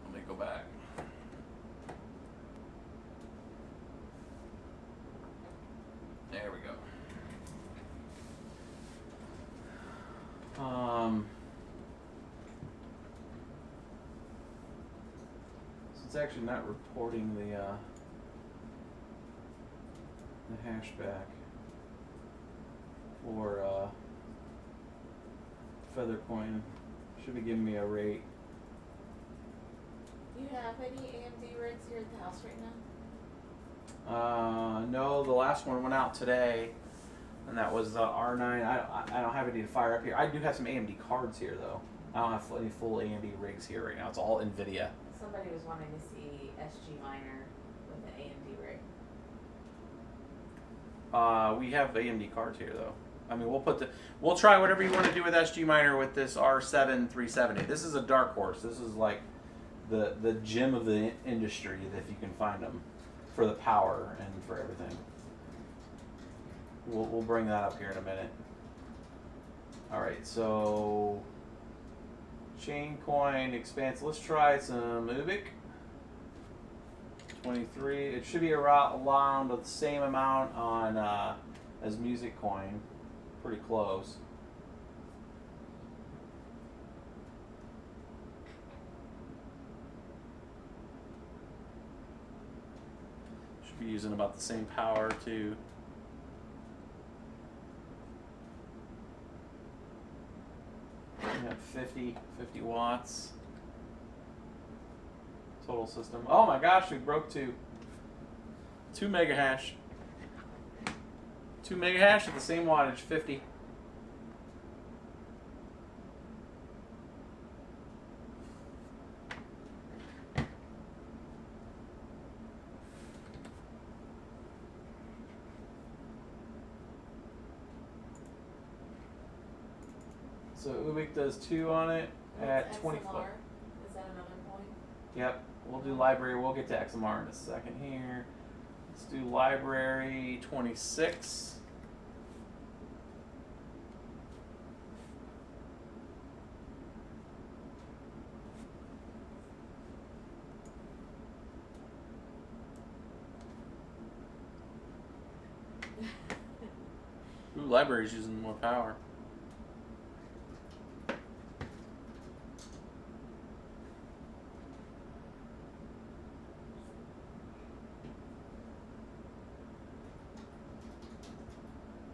Let me go back. There we go. So it's actually not reporting the hash back for Feathercoin. Should be giving me a rate. Do you have any AMD rigs here at the house right now? No, the last one went out today, and that was R9. I don't have any to fire up here. I do have some AMD cards here, though. I don't have any full AMD rigs here right now. It's all NVIDIA. Somebody was wanting to see SGMiner with an AMD rig. We have AMD cards here, though. I mean, we'll try whatever you want to do with SGMiner with this R7 370. This is a dark horse. This is like the gem of the industry, if you can find them, for the power and for everything. We'll bring that up here in a minute. All right, so Chaincoin expanse. Let's try some Ubik. 23. It should be around the same amount on as Music Coin. Pretty close. Should be using about the same power too. We have 50 watts total system. Oh my gosh, we broke 2 mega hash. 2 mega hash at the same wattage, 50. So Ubik does 2 on it at What's 20 XMR? foot. Is that another point? Yep. We'll do library. We'll get to XMR in a second here. Let's do library 26. Ooh, library's using more power.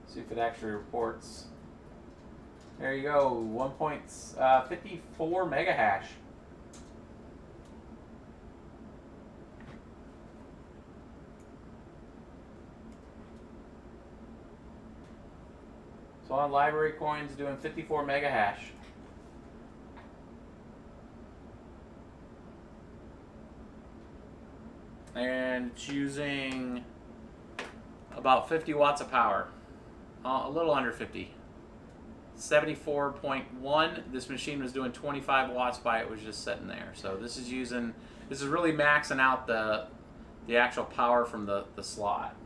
See if it actually reports. There you go, 1.54 mega hash. So on library coins doing 54 mega hash. And it's using about 50 watts of power. A little under 50. 74.1. This machine was doing 25 watts while it was just sitting there. So this is really maxing out the actual power from the slot.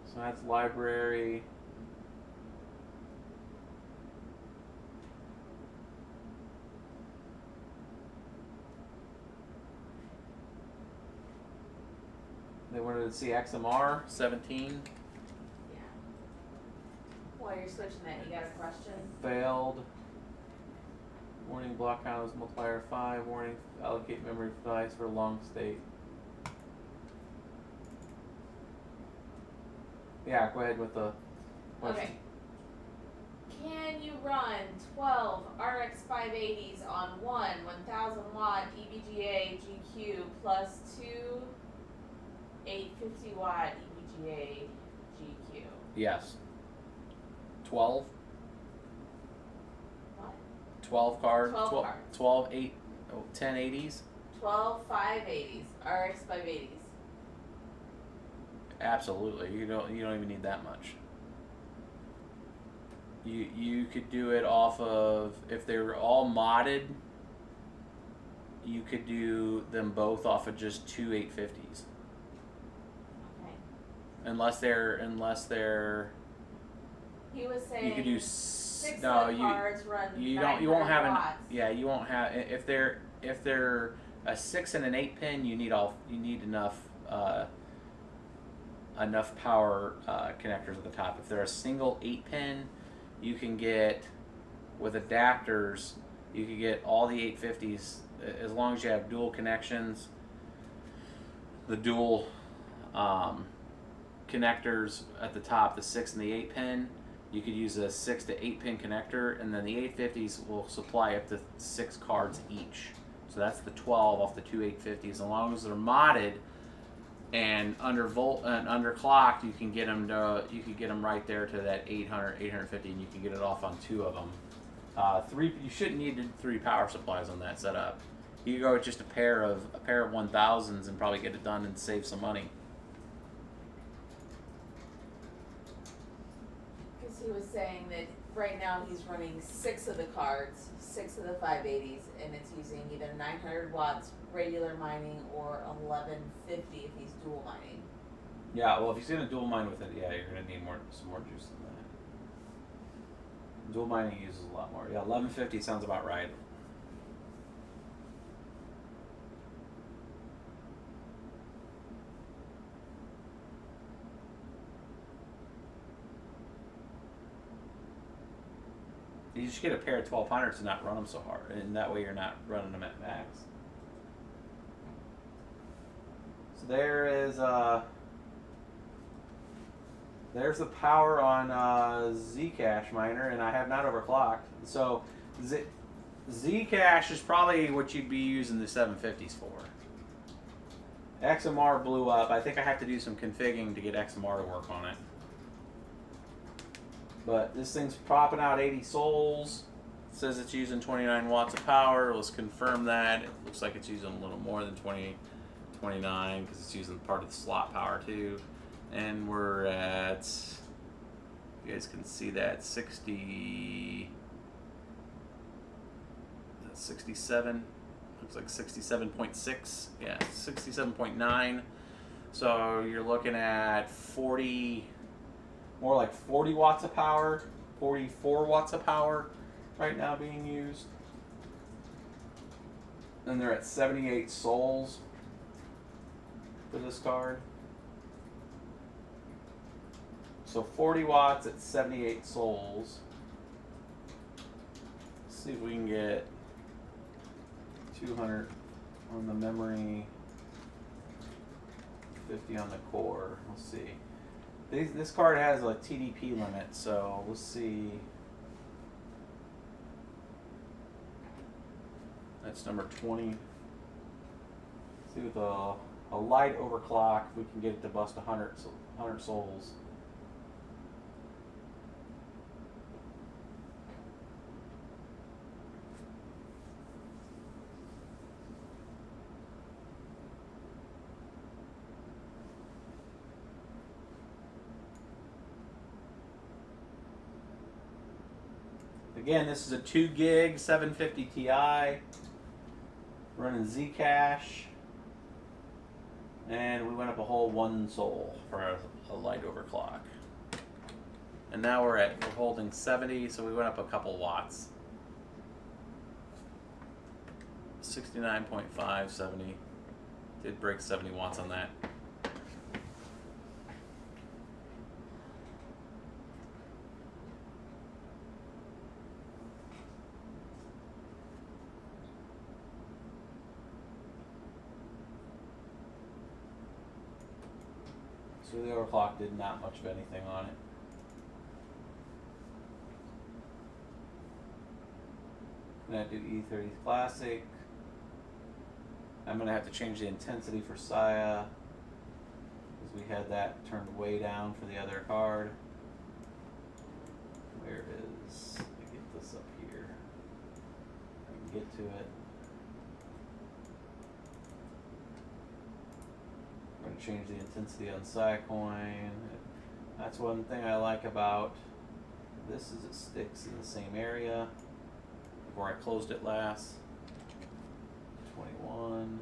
So that's library. They wanted to see XMR 17. Yeah. While you're switching that, you got a question? Failed. Warning, block count is multiplier 5. Warning, allocate memory device for long state. Yeah, go ahead with the question. Okay. Can you run 12 RX 580s on one 1000 watt EVGA GQ plus two 850 watt EVGA GQ? Yes. 12. What? 12 cards. 12 cards. 12 1080s. 12 580s, RX 580s. Absolutely. You don't even need that much. You could do it off of, if they were all modded, you could do them both off of just two 850s. Okay. Unless they're He was saying you could do six no, of the cards run you won't have an watts. yeah, you won't have, if they're a 6 and an 8 pin, you need enough power connectors at the top. If they're a single 8 pin, you can get, with adapters, you can get all the 850s as long as you have dual connections. The dual connectors at the top, the 6 and the 8 pin, you could use a 6 to 8 pin connector, and then the 850s will supply up to 6 cards each. So that's the 12 off the two 850s. As long as they're modded and underclocked, you can get them right there to that 800, 850, and you can get it off on 2 of them. You shouldn't need 3 power supplies on that setup. You can go with just a pair of 1000s and probably get it done and save some money. Because he was saying that right now he's running 6 of the cards, 6 of the 580s, and it's using either 900 watts regular mining or 1150 if he's dual mining. Yeah, well, if he's gonna dual mine with it, yeah, you're gonna need some more juice than that. Dual mining uses a lot more. Yeah, 1150 sounds about right. You just get a pair of 1200s to not run them so hard, and that way you're not running them at max. So there's the power on Zcash miner, and I have not overclocked. So Zcash is probably what you'd be using the 750s for. XMR blew up. I think I have to do some configuring to get XMR to work on it. But this thing's popping out 80 souls. It says it's using 29 watts of power. Let's confirm that. It looks like it's using a little more than 28 29 because it's using part of the slot power too. And we're at, you guys can see that, 67, looks like 67.6, yeah, 67.9. So you're looking at 40, more like 40 watts of power, 44 watts of power right now being used. And they're at 78 sols for this card. So 40 watts at 78 sols. Let's see if we can get 200 on the memory, 50 on the core. Let's see. This card has a TDP limit, so let's see. That's number 20. Let's see with a light overclock, if we can get it to bust 100 sols. Again, this is a 2 gig 750 Ti running Zcash, and we went up a whole 1 sol for a light overclock. And now we're holding 70, so we went up a couple watts. 69.5, 70. Did break 70 watts on that. So the overclock did not much of anything on it. Gonna do E30 Classic. I'm gonna have to change the intensity for Saya because we had that turned way down for the other card. Where is? Let me get this up here. I can get to it. I'm going to change the intensity on Psycoin. That's one thing I like about this is it sticks in the same area where I closed it last. 21,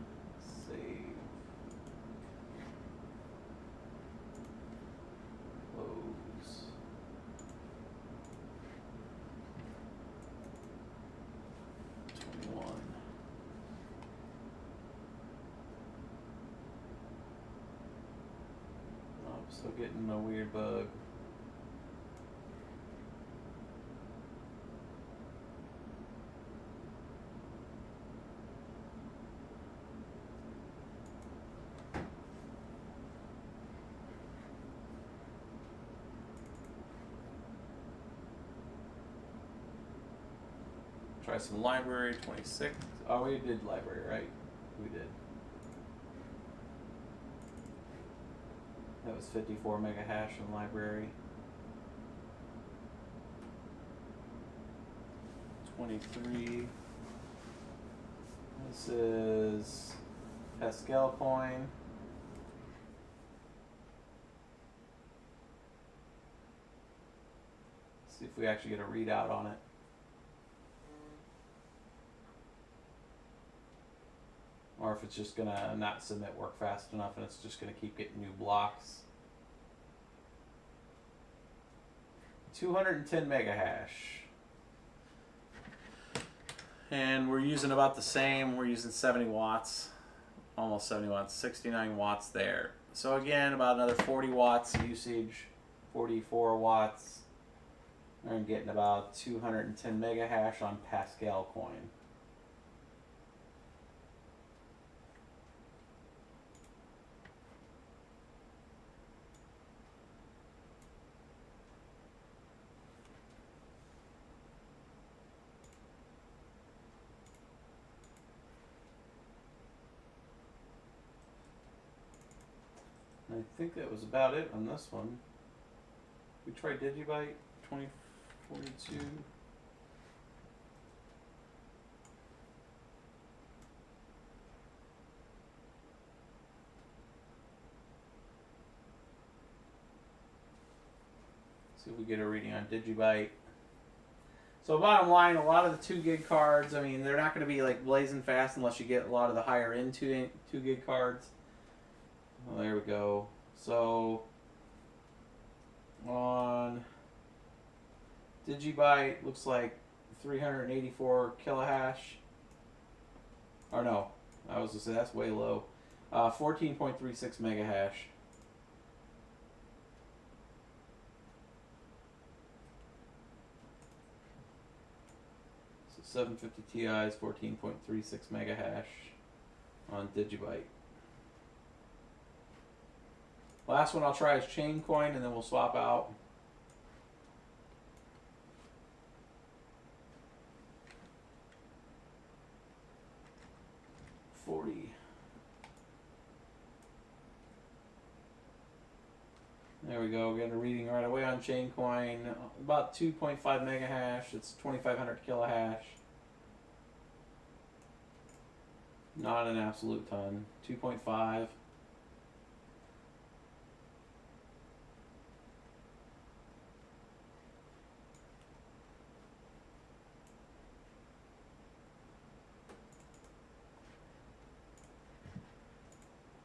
save. Close. Still getting a weird bug. Try some library, 26. Oh, we did library, right? We did. That was 54 mega hash in library. 23. This is Pascal coin. See if we actually get a readout on it. Or if it's just gonna not submit work fast enough and it's just gonna keep getting new blocks. 210 mega hash. And we're using about the same. We're using 70 watts, almost 70 watts, 69 watts there. So again, about another 40 watts usage, 44 watts. I'm getting about 210 mega hash on Pascal coin. I think that was about it on this one. We tried Digibyte 2042. See if we get a reading on Digibyte. So bottom line, a lot of the 2 gig cards, I mean, they're not going to be like blazing fast unless you get a lot of the higher end 2 gig cards. Well, there we go. So on Digibyte, looks like 384 kilohash. Or no, I was going to say that's way low. 14.36 megahash. So 750 Ti is 14.36 megahash on Digibyte. Last one I'll try is Chaincoin, and then we'll swap out. There we go. Getting a reading right away on Chaincoin. About 2.5 megahash. It's 2,500 kilohash. Not an absolute ton. 2.5.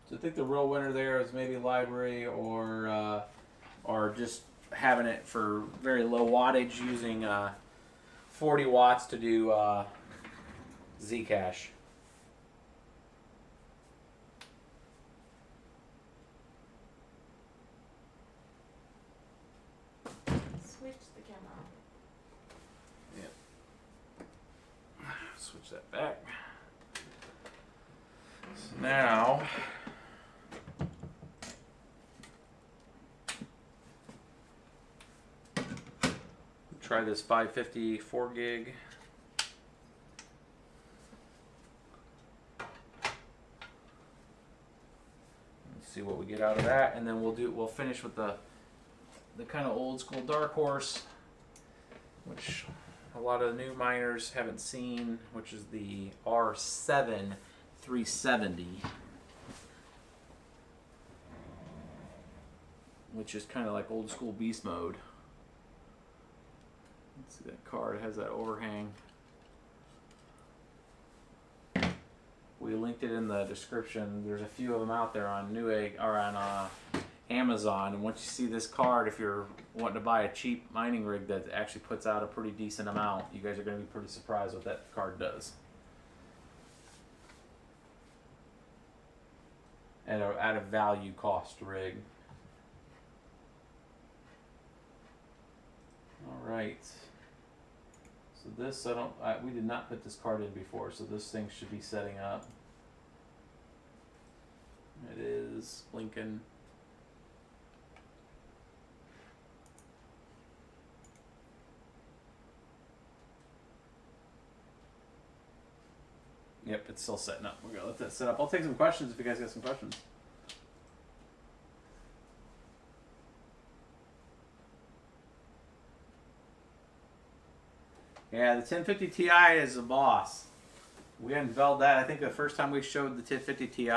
So I think the real winner there is maybe library or just having it for very low wattage using 40 watts to do Zcash. Switch the camera on. Yep. Switch that back. So now try this 550 4 gig. Let's see what we get out of that, and then we'll finish with the kind of old school dark horse, which a lot of the new miners haven't seen, which is the R7 370, which is kind of like old school beast mode. Let's see, that card has that overhang. We linked it in the description. There's a few of them out there on Newegg or on Amazon. And once you see this card, if you're wanting to buy a cheap mining rig that actually puts out a pretty decent amount, you guys are going to be pretty surprised what that card does. At a value cost rig. All right. So this, we did not put this card in before, so this thing should be setting up. It is blinking. Yep, it's still setting up. We're gonna let that set up. I'll take some questions if you guys got some questions. Yeah, the 1050 Ti is a boss. We unveiled that. I think the first time we showed the 1050 Ti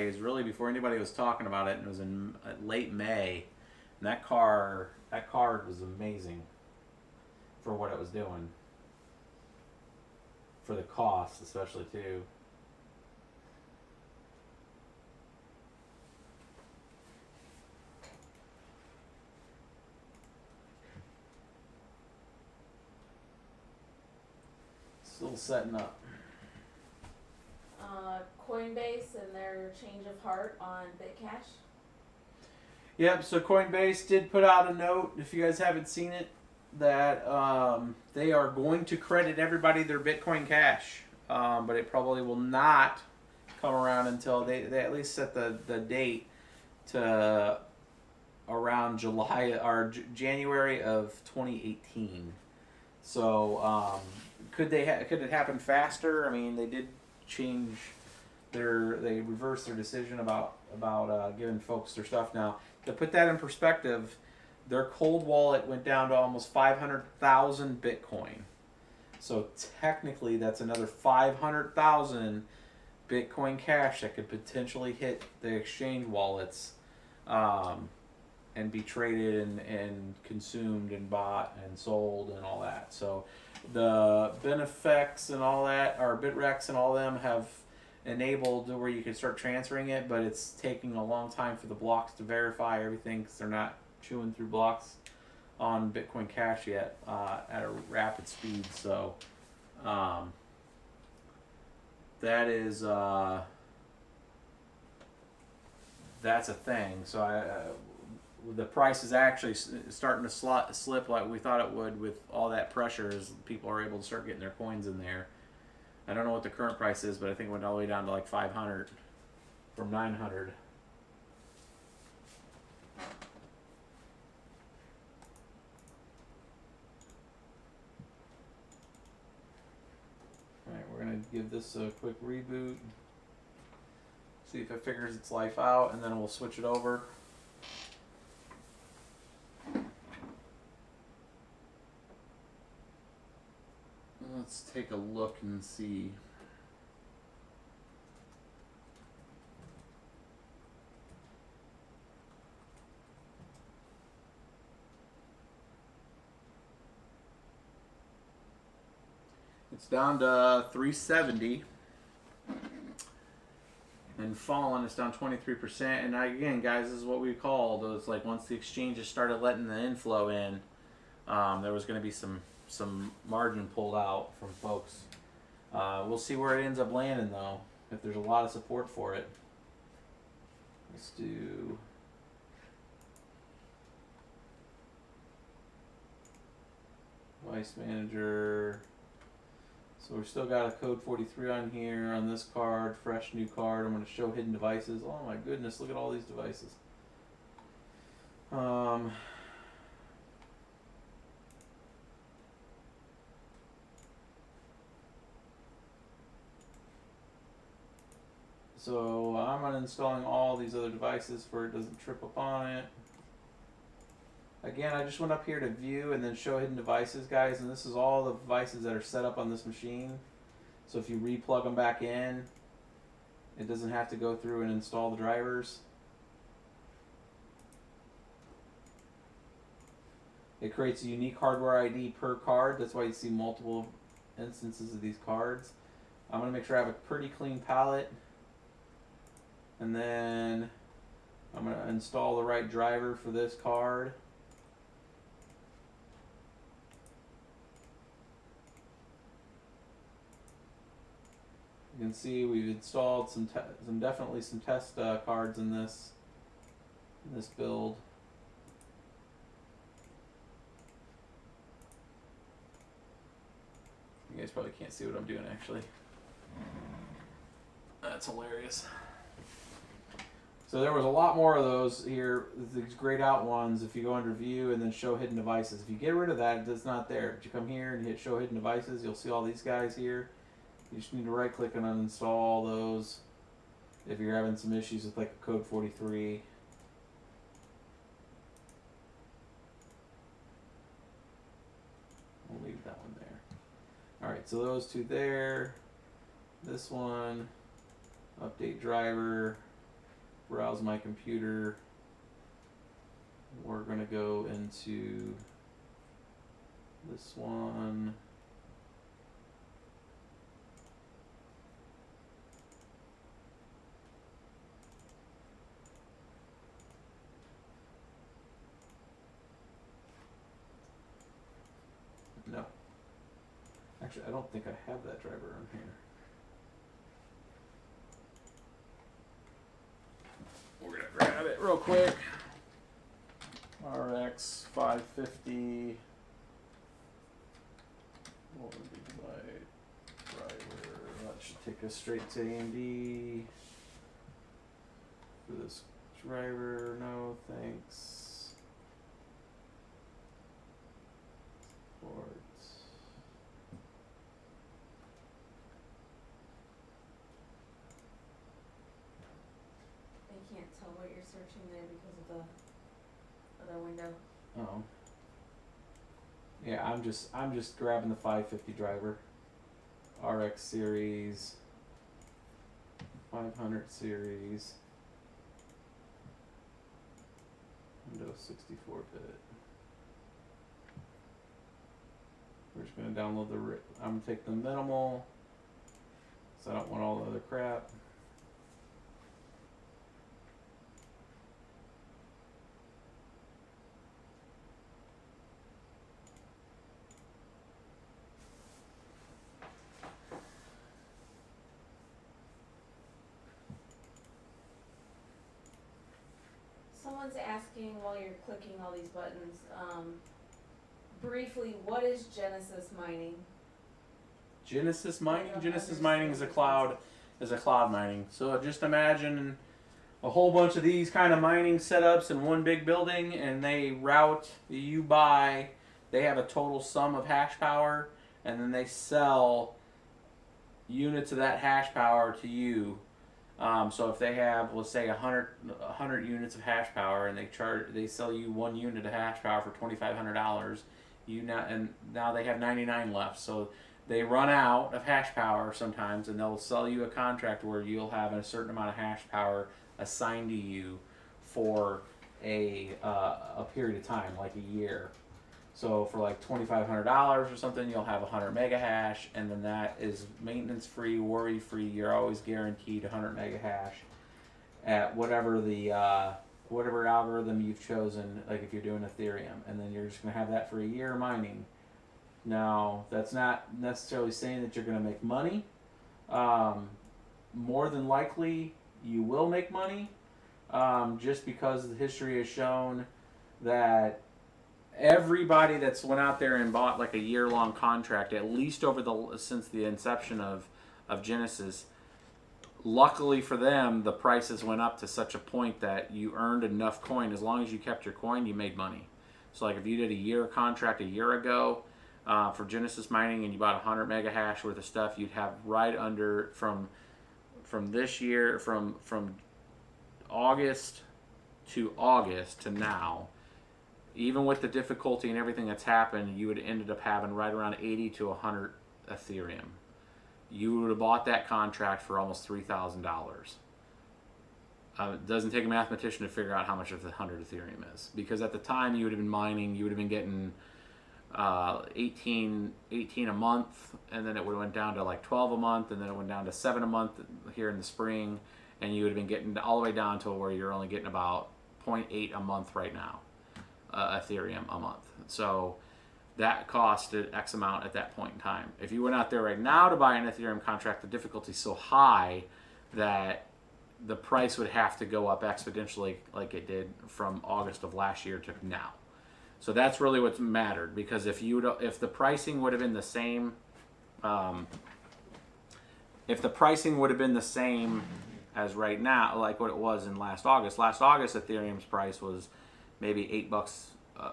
is really before anybody was talking about it, and it was in late May. And that card was amazing for what it was doing. For the cost, especially too. Still setting up. Coinbase and their change of heart on Bitcash. Yep, so Coinbase did put out a note, if you guys haven't seen it, that they are going to credit everybody their Bitcoin Cash. But it probably will not come around until they at least set the date to around July or January of 2018. So could it happen faster? I mean, they did change they reversed their decision about giving folks their stuff. Now, to put that in perspective, their cold wallet went down to almost 500,000 Bitcoin. So technically, that's another 500,000 Bitcoin Cash that could potentially hit the exchange wallets. And and be traded and consumed and bought and sold and all that. So the Benefex and all that, or Bitrex and all them have enabled where you can start transferring it, but it's taking a long time for the blocks to verify everything because they're not chewing through blocks on Bitcoin Cash yet at a rapid speed. So that is that's a thing. So the price is actually starting to slip like we thought it would with all that pressure as people are able to start getting their coins in there. I don't know what the current price is, but I think it went all the way down to like 500 from 900. Alright, we're going to give this a quick reboot. See if it figures its life out, and then we'll switch it over. Let's take a look and see. It's down to 370 and fallen. It's down 23%. And again, guys, this is what we call those, like, once the exchanges started letting the inflow in, there was going to be some margin pulled out from folks. We'll see where it ends up landing, though, if there's a lot of support for it. Let's do Vice Manager. So we've still got a code 43 on here on this card, fresh new card. I'm going to show hidden devices. Oh my goodness, look at all these devices. So I'm uninstalling all these other devices for it doesn't trip up on it. Again, I just went up here to view and then show hidden devices, guys, and this is all the devices that are set up on this machine. So if you replug them back in, it doesn't have to go through and install the drivers. It creates a unique hardware ID per card. That's why you see multiple instances of these cards. I'm going to make sure I have a pretty clean palette. And then I'm going to install the right driver for this card. You can see we've installed definitely some test cards in this build. You guys probably can't see what I'm doing actually. That's hilarious. So there was a lot more of those here, these grayed out ones. If you go under view and then show hidden devices, if you get rid of that, it's not there. But you come here and hit show hidden devices, you'll see all these guys here. You just need to right click and uninstall all those if you're having some issues with like a code 43. We'll leave that one there. Alright, so those two there. This one, update driver, browse my computer. We're going to go into this one. No. Actually, I don't think I have that driver on here. We're going to grab it real quick. RX 550. What would be my driver? That should take us straight to AMD. For this driver, no thanks. They can't tell what you're searching there because of the other window. Oh. Yeah, I'm just grabbing the 550 driver. RX series, 500 series, Windows 64 bit. We're just gonna download I'm gonna take the minimal, so I don't want all the other crap. Someone's asking while you're clicking all these buttons, briefly, what is Genesis mining? Genesis mining. I don't Genesis understand mining is the a cloud mining. So just imagine a whole bunch of these kind of mining setups in one big building, and they route you by. They have a total sum of hash power, and then they sell units of that hash power to you. So if they have, let's say, 100 units of hash power, and they sell you 1 unit of hash power for $2,500, now they have 99 left. So they run out of hash power sometimes, and they'll sell you a contract where you'll have a certain amount of hash power assigned to you for a period of time, like a year. So for like $2,500 or something, you'll have 100 mega hash, and then that is maintenance free, worry free. You're always guaranteed 100 mega hash at whatever whatever algorithm you've chosen. Like if you're doing Ethereum, and then you're just gonna have that for a year mining. Now that's not necessarily saying that you're gonna make money. More than likely, you will make money, just because the history has shown that everybody that's went out there and bought like a year-long contract, at least since the inception of Genesis, luckily for them, the prices went up to such a point that you earned enough coin. As long as you kept your coin, you made money. So like if you did a year contract a year ago for Genesis mining, and you bought 100 mega hash worth of stuff, you'd have right under from this year, from August to now, even with the difficulty and everything that's happened, you would have ended up having right around 80 to 100 Ethereum. You would have bought that contract for almost $3,000. It doesn't take a mathematician to figure out how much of the 100 Ethereum is, because at the time you would have been mining, you would have been getting 18 a month, and then it would have went down to like 12 a month, and then it went down to 7 a month here in the spring, and you would have been getting all the way down to where you're only getting about 0.8 a month right now. Ethereum a month. So that costed X amount at that point in time. If you went out there right now to buy an Ethereum contract, the difficulty is so high that the price would have to go up exponentially, like it did from August of last year to now. So that's really what's mattered, because if the pricing would have been the same, as right now, like what it was in last August. Last August, Ethereum's price was maybe $8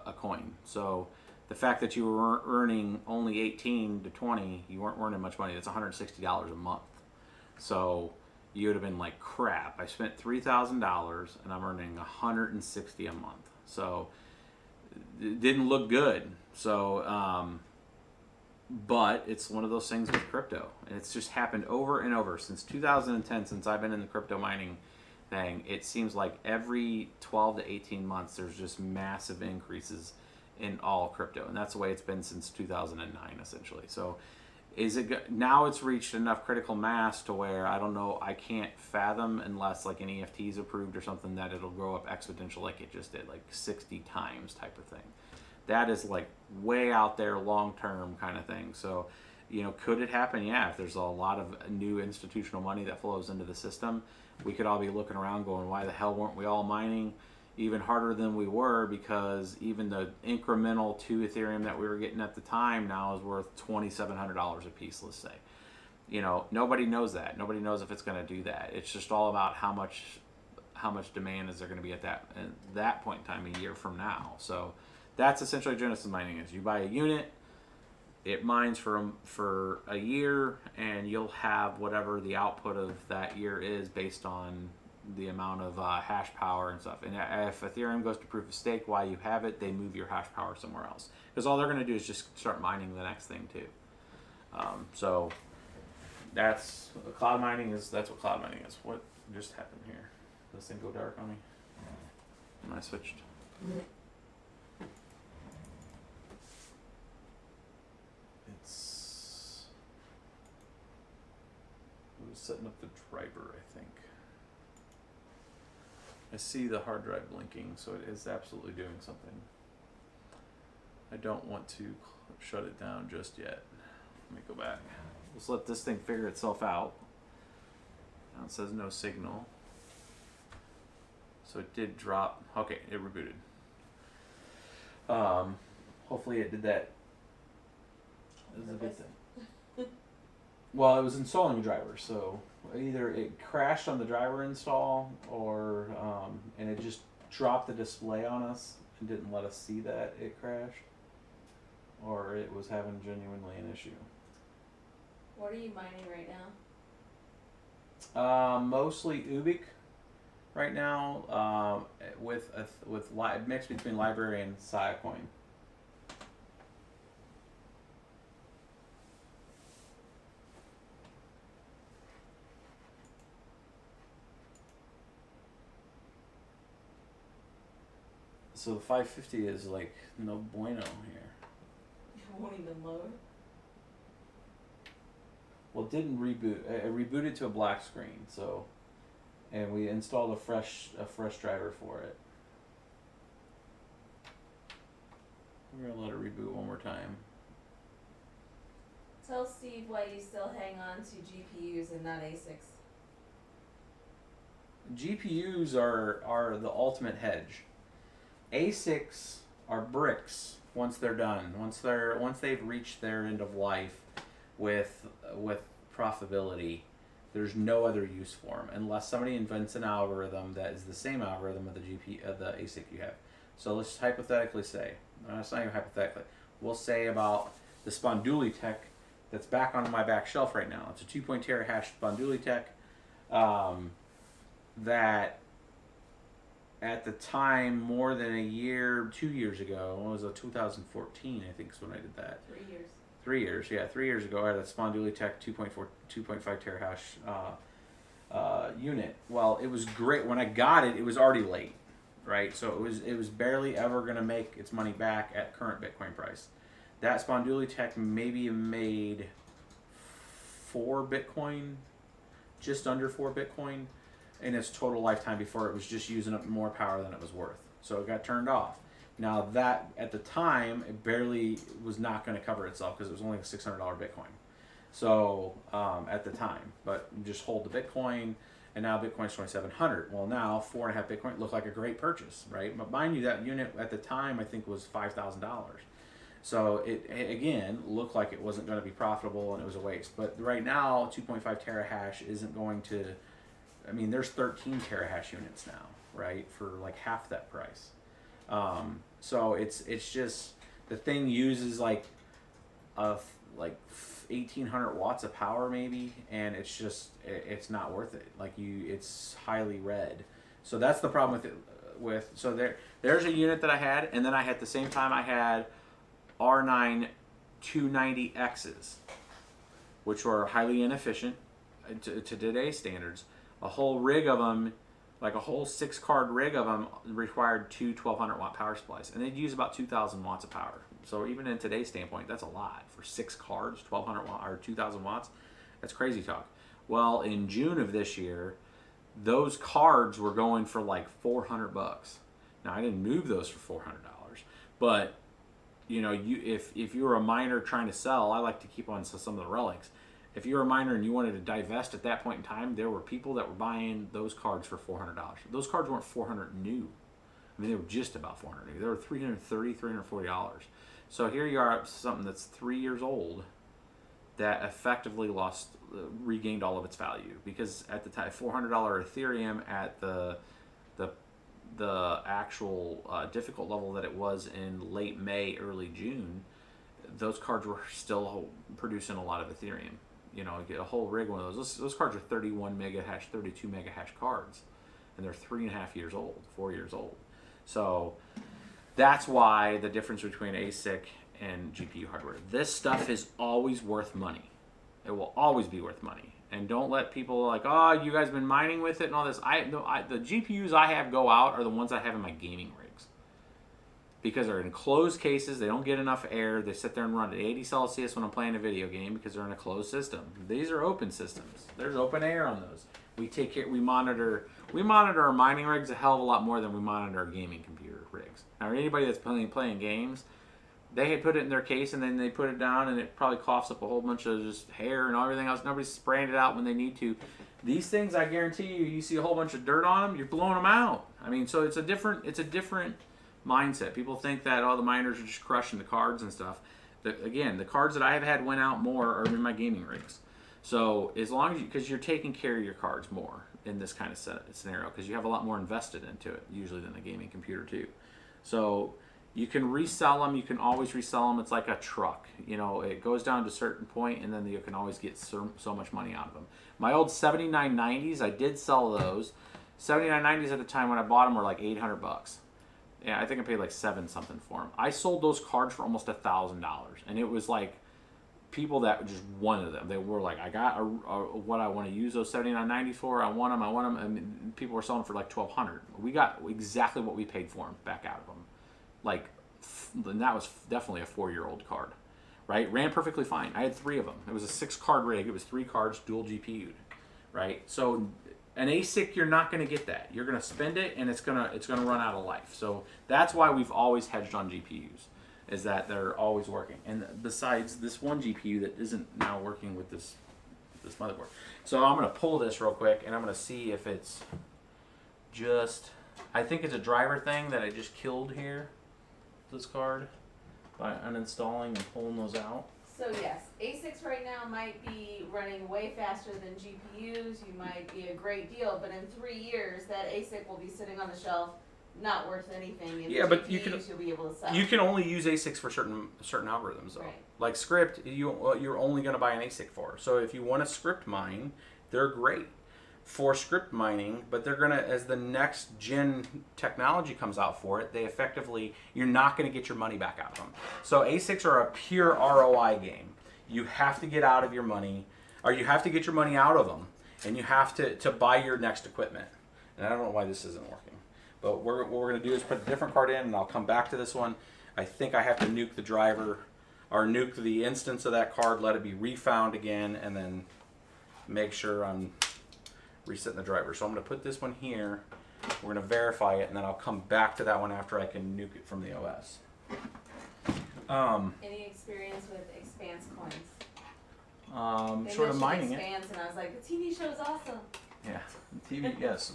a coin. So the fact that you were earning only 18 to 20, you weren't earning much money. That's $160 a month. So you would have been like, crap, I spent $3,000 and I'm earning $160 a month. So it didn't look good. So, but it's one of those things with crypto, and it's just happened over and over since 2010, since I've been in the crypto mining thing. It seems like every 12 to 18 months there's just massive increases in all crypto, and that's the way it's been since 2009 essentially. So now it's reached enough critical mass to where I don't know, I can't fathom, unless like an EFT is approved or something, that it'll grow up exponential like it just did, like 60 times type of thing. That is like way out there, long term kind of thing. So, could it happen? Yeah, if there's a lot of new institutional money that flows into the system, we could all be looking around going, why the hell weren't we all mining even harder than we were? Because even the incremental 2 Ethereum that we were getting at the time now is worth $2,700 a piece, let's say. Nobody knows that. Nobody knows if it's going to do that. It's just all about how much demand is there going to be at that point in time a year from now. So that's essentially Genesis mining is. You buy a unit, it mines for a year, and you'll have whatever the output of that year is based on the amount of hash power and stuff. And if Ethereum goes to proof of stake while you have it, they move your hash power somewhere else, because all they're going to do is just start mining the next thing too. So that's what cloud mining is. What just happened here? Did this thing go dark on me? And I switched. was setting up the driver, I think. I see the hard drive blinking, so it is absolutely doing something. I don't want to shut it down just yet. Let me go back. Let's let this thing figure itself out. Now it says no signal. So it did drop. Okay, it rebooted. Hopefully it did that. It was a good thing. Well, it was installing a driver, so either it crashed on the driver install, or and it just dropped the display on us and didn't let us see that it crashed, or it was having genuinely an issue. What are you mining right now? Mostly Ubik right now, with mix between library and Siacoin. So the 550 is like no bueno here. It won't even load. Well, it didn't reboot. It rebooted to a black screen. So, and we installed a fresh driver for it. We're gonna let it reboot one more time. Tell Steve why you still hang on to GPUs and not ASICs. GPUs are the ultimate hedge. ASICs are bricks once they're done. Once they've reached their end of life with profitability, there's no other use for them unless somebody invents an algorithm that is the same algorithm of the ASIC you have. So let's hypothetically say, it's not even hypothetically, we'll say about the Sponduli tech that's back on my back shelf right now. It's a 2.0 terahash Sponduli tech that at the time, more than 2 years ago, it was 2014, I think is when I did that. 3 years. 3 years, yeah, 3 years ago I had a Sponduli Tech 2.5 terahash unit. Well, it was great. When I got it, it was already late, right? So it was barely ever going to make its money back at current Bitcoin price. That Sponduli Tech maybe made 4 Bitcoin, just under 4 Bitcoin, in its total lifetime before it was just using up more power than it was worth. So it got turned off. Now that, at the time, it barely was not going to cover itself because it was only a $600 Bitcoin. So at the time, but just hold the Bitcoin, and now Bitcoin's 2,700. Well, now 4.5 Bitcoin looked like a great purchase, right? But mind you, that unit at the time I think was $5,000. So it again looked like it wasn't going to be profitable and it was a waste. But right now, 2.5 terahash isn't going to. I mean, there's 13 terahash units now, right, for like half that price. So it's just, the thing uses like 1,800 watts of power maybe, and it's just it's not worth it. Like it's highly red. So that's the problem with it. So there's a unit that I had, and then I had, at the same time I had R9 290Xs, which were highly inefficient to today's standards. A whole rig of them, like a whole 6-card rig of them, required 2 1,200 watt power supplies, and they'd use about 2,000 watts of power. So even in today's standpoint, that's a lot for 6 cards, 1,200 watt or 2,000 watts. That's crazy talk. Well, in June of this year, those cards were going for like $400. Now I didn't move those for $400, but you know, if you're a miner trying to sell, I like to keep on some of the relics. If you're a miner and you wanted to divest at that point in time, there were people that were buying those cards for $400. Those cards weren't $400 new. I mean, they were just about $400 new. They were $330, $340. So here you are, something that's 3 years old that effectively regained all of its value, because at the time, $400 Ethereum at the actual difficult level that it was in late May, early June, those cards were still producing a lot of Ethereum. You know, get a whole rig one of those. Those cards are 31 mega hash, 32 mega hash cards, and they're 3.5 years old, 4 years old. So that's why the difference between ASIC and GPU hardware. This stuff is always worth money. It will always be worth money. And don't let people like, oh, you guys been mining with it and all this. The GPUs I have go out are the ones I have in my gaming rigs, because they're in closed cases. They don't get enough air. They sit there and run at 80 Celsius when I'm playing a video game because they're in a closed system. These are open systems. There's open air on those. We take care. We monitor our mining rigs a hell of a lot more than we monitor our gaming computer rigs. Now, anybody that's playing games, they put it in their case and then they put it down and it probably coughs up a whole bunch of just hair and everything else. Nobody's spraying it out when they need to. These things, I guarantee you, you see a whole bunch of dirt on them, you're blowing them out. I mean, so it's a different mindset. People think that the miners are just crushing the cards and stuff. Again, the cards that I have had went out more are in my gaming rigs. So as long as because you're taking care of your cards more in this kind of scenario, because you have a lot more invested into it usually than a gaming computer too. So you can resell them. You can always resell them. It's like a truck. You know, it goes down to a certain point, and then you can always get so much money out of them. My old 7990s, I did sell those. 7990s at the time when I bought them were like $800. Yeah, I think I paid like $7 something for them. I sold those cards for almost $1,000, and it was like people that just wanted them. They were like, I got what I want to use those 7990s for. I want them. I mean, people were selling for like $1,200. We got exactly what we paid for them back out of them. Like, and that was definitely a 4-year-old card, right? Ran perfectly fine. I had 3 of them. It was a 6-card rig. It was 3 cards, dual GPU'd, right? So an ASIC, you're not going to get that. You're going to spend it, and it's gonna run out of life. So that's why we've always hedged on GPUs, is that they're always working. And besides this one GPU that isn't now working with this motherboard. So I'm going to pull this real quick, and I'm going to see if it's just, I think it's a driver thing that I just killed here, this card, by uninstalling and pulling those out. So yes, ASICs right now might be running way faster than GPUs. You might be a great deal, but in 3 years, that ASIC will be sitting on the shelf, not worth anything. And yeah, but you'll be able to sell. You can only use ASICs for certain algorithms, though. Right. Like script, you're only going to buy an ASIC for. So if you want to script mine, they're great for script mining, but they're gonna, as the next gen technology comes out for it, you're not gonna get your money back out of them. So ASICs are a pure ROI game. You have to get out of your money, or you have to get your money out of them, and you have to buy your next equipment. And I don't know why this isn't working, but what we're gonna do is put a different card in, and I'll come back to this one. I think I have to nuke the driver, or nuke the instance of that card, let it be refound again, and then make sure I'm resetting the driver. So I'm going to put this one here. We're going to verify it, and then I'll come back to that one after I can nuke it from the OS. Any experience with Expanse coins? Sort of mining it. Expanse, and I was like, the TV show's awesome. Yeah, TV. Yes,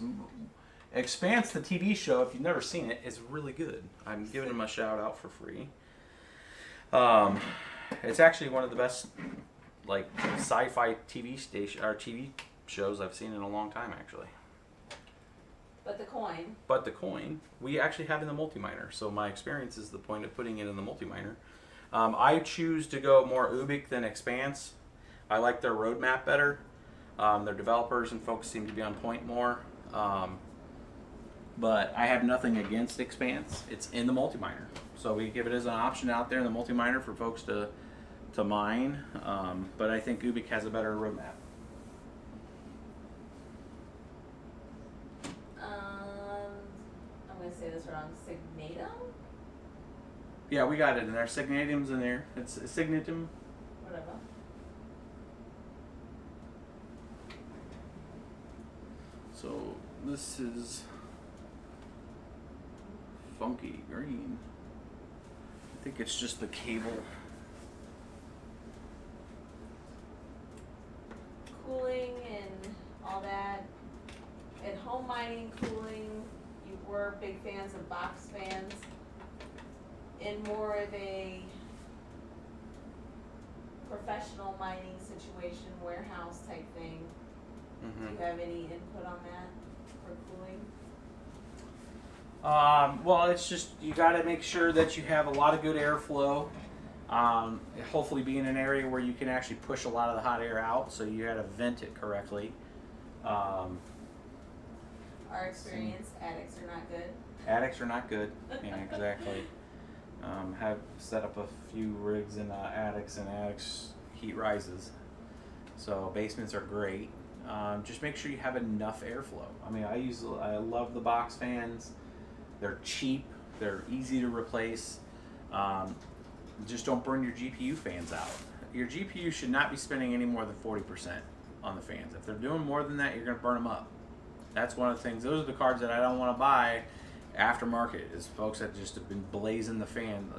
Expanse, the TV show. If you've never seen it, is really good. I'm giving them a shout out for free. It's actually one of the best, like, sci-fi TV station or TV shows I've seen in a long time, actually. But the coin, we actually have in the MultiMiner. So my experience is the point of putting it in the MultiMiner. I choose to go more Ubik than Expanse. I like their roadmap better. Their developers and folks seem to be on point more. But I have nothing against Expanse. It's in the MultiMiner. So we give it as an option out there in the MultiMiner for folks to mine. But I think Ubik has a better roadmap. I'm going to say this wrong. Signatum? Yeah, we got it in there. Signatum's in there. It's Signatum. Whatever. So this is funky green. I think it's just the cable. Cooling and all that. At home mining, cooling, you were big fans of box fans. In more of a professional mining situation, warehouse type thing, do you have any input on that for cooling? Well, it's just you got to make sure that you have a lot of good airflow. Hopefully be in an area where you can actually push a lot of the hot air out, so you had to vent it correctly. Our experience, attics are not good. Attics are not good. Yeah, exactly. Have set up a few rigs in attics, and attics heat rises. So basements are great. Just make sure you have enough airflow. I mean, I love the box fans. They're cheap. They're easy to replace. Just don't burn your GPU fans out. Your GPU should not be spending any more than 40% on the fans. If they're doing more than that, you're going to burn them up. That's one of the things. Those are the cards that I don't want to buy aftermarket, is folks that just have been blazing the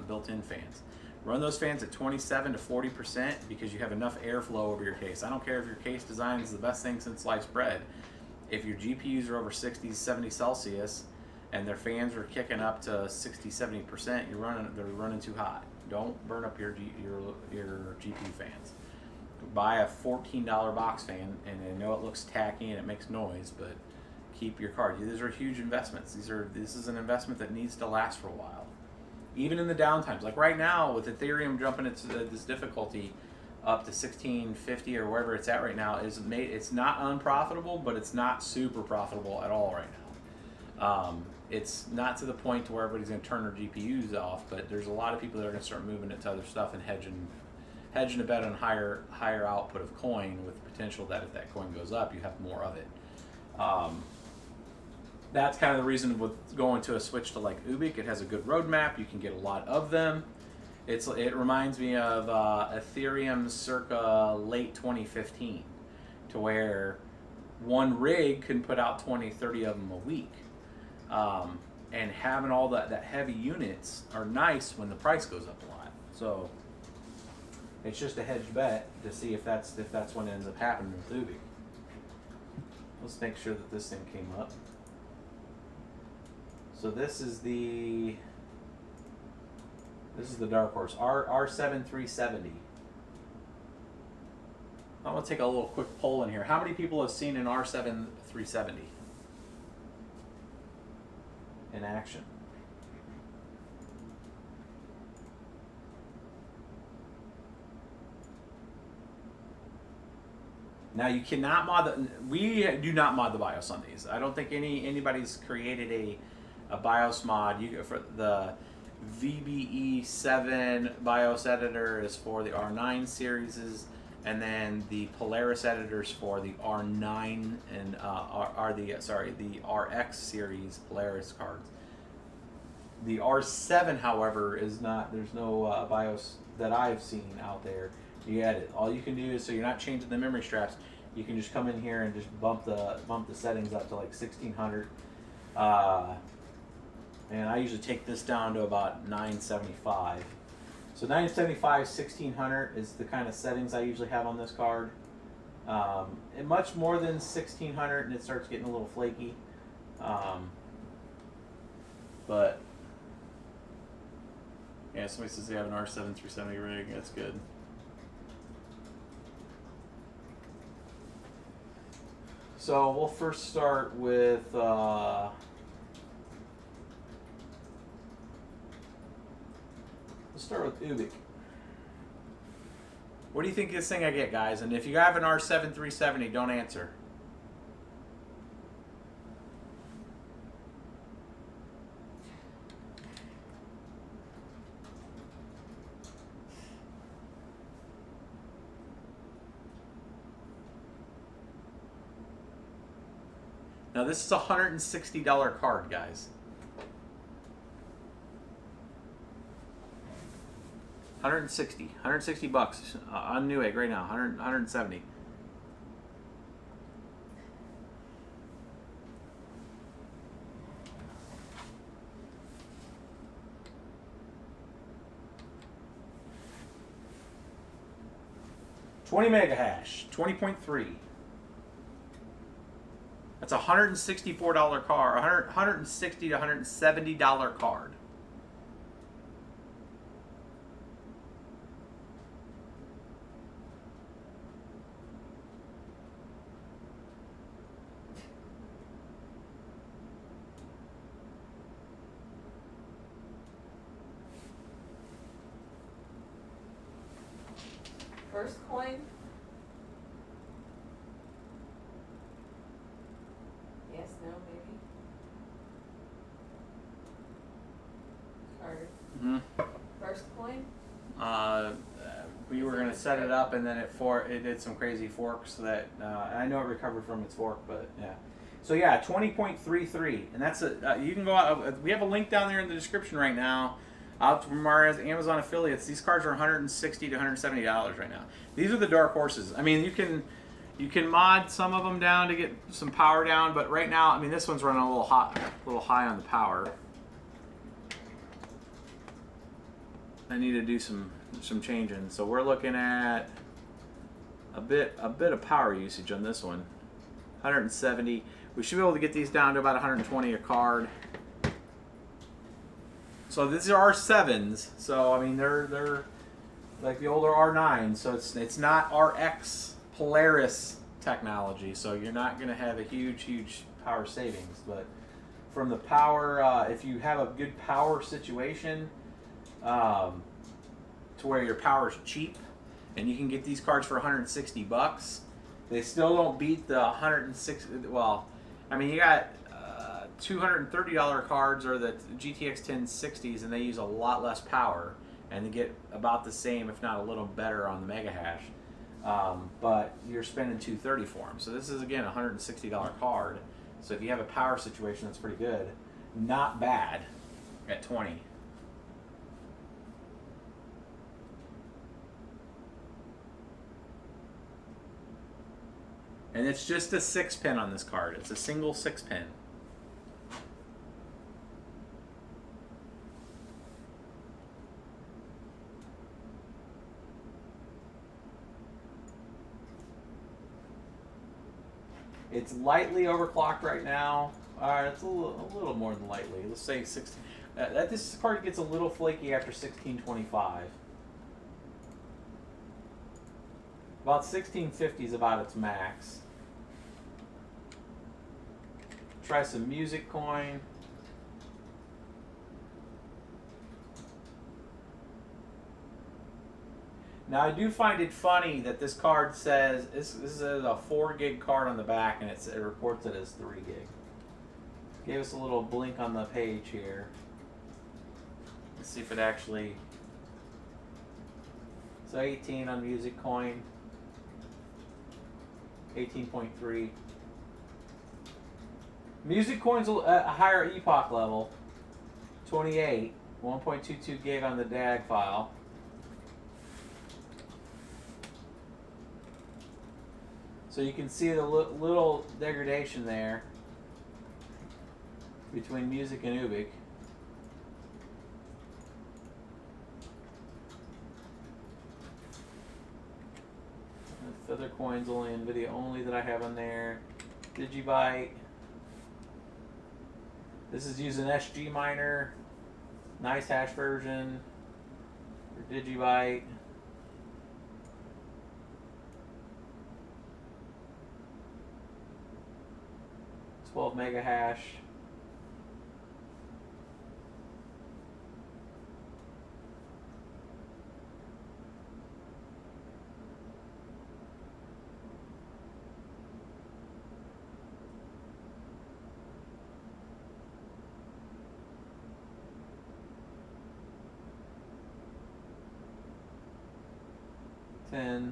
built-in fans. Run those fans at 27 to 40% because you have enough airflow over your case. I don't care if your case design is the best thing since sliced bread. If your GPUs are over 60, 70 Celsius and their fans are kicking up to 60, 70%, they're running too hot. Don't burn up your GPU fans. Buy a $14 box fan, and I know it looks tacky and it makes noise, but keep your card. These are huge investments. This is an investment that needs to last for a while. Even in the downtimes, like right now with Ethereum jumping its this difficulty up to 1650 or wherever it's at right now, it's not unprofitable, but it's not super profitable at all right now. It's not to the point to where everybody's going to turn their GPUs off, but there's a lot of people that are going to start moving it to other stuff and hedging a bet on higher output of coin, with the potential that if that coin goes up, you have more of it. That's kind of the reason with going to a switch to like Ubik. It has a good roadmap. You can get a lot of them. It reminds me of Ethereum circa late 2015, to where one rig can put out 20, 30 of them a week. And having all that heavy units are nice when the price goes up a lot. So it's just a hedged bet to see if that's what ends up happening with Ubik. Let's make sure that this thing came up. So this is the dark horse, R7370. I'm gonna take a little quick poll in here. How many people have seen an R7370 in action? Now you cannot mod we do not mod the BIOS on these. I don't think anybody's created a BIOS mod. For the VBE7 BIOS editor is for the R9 series, and then the Polaris editors for the R9 and the RX series Polaris cards. The R7, however, is not. There's no BIOS that I've seen out there. You edit. All you can do is, so you're not changing the memory straps, you can just come in here and just bump the settings up to like 1600. And I usually take this down to about 975. So 975, 1600 is the kind of settings I usually have on this card. And much more than 1600 and it starts getting a little flaky. But yeah, somebody says they have an R7370 rig. That's good. So we'll first start with let's start with Ubik. What do you think of this thing I get, guys? And if you have an R7370, don't answer. Now this is a $160 card, guys. $160 bucks on Newegg right now. 170. $20 mega hash, 20.3. That's a $164 card, $160 to $170 card. First coin. Yes, no, maybe. Carter. Mm-hmm. First coin. We were gonna set it up, and then it did some crazy forks that I know it recovered from its fork, but yeah, So yeah, 20.33, and that's you can go out. We have a link down there in the description right now. Out from our Amazon affiliates, these cards are 160 to 170 dollars right now. These are the dark horses. I mean, you can mod some of them down to get some power down, but right now, I mean, this one's running a little high on the power. I need to do some changing. So we're looking at a bit of power usage on this one. 170. We should be able to get these down to about 120 a card. So these are R7s. So I mean they're like the older R9. So it's not RX Polaris technology. So you're not going to have a huge power savings. But from the power, if you have a good power situation, to where your power is cheap, and you can get these cards for 160 bucks. They still don't beat the 160. Well, I mean, you got $230 cards or the GTX 1060s, and they use a lot less power, and they get about the same, if not a little better, on the Mega Hash. But you're spending $230 for them. So this is again a $160 card. So if you have a power situation, that's pretty good. Not bad at 20. And it's just a 6-pin on this card. It's a single 6-pin. It's lightly overclocked right now. It's a little more than lightly. Let's say 16. This card gets a little flaky after 1625. About 1650 is about its max. Try some music coin. Now I do find it funny that this card says this is a 4 gig card on the back, and it reports it as 3 gig. Gave us a little blink on the page here. Let's see if it actually. So 18 on music coin. 18.3. Music coin's at a higher epoch level. 28. 1.22 gig on the DAG file. So you can see the little degradation there between music and Ubik. Feather coins only, NVIDIA only that I have on there. Digibyte. This is using SGMiner. Nice hash version for Digibyte. It's 12 mega hash. $10,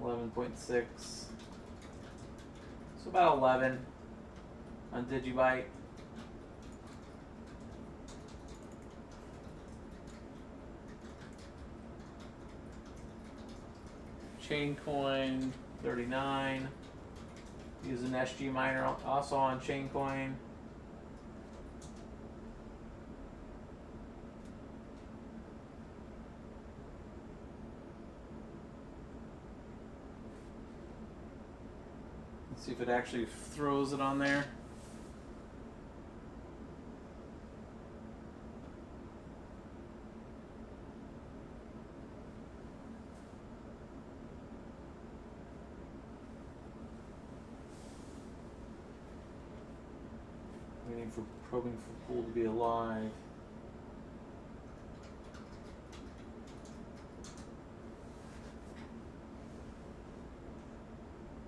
11.6, so about 11 on Digibyte. Chaincoin 39, using SGMiner also on Chaincoin. See if it actually throws it on there. Waiting for probing for pool to be alive.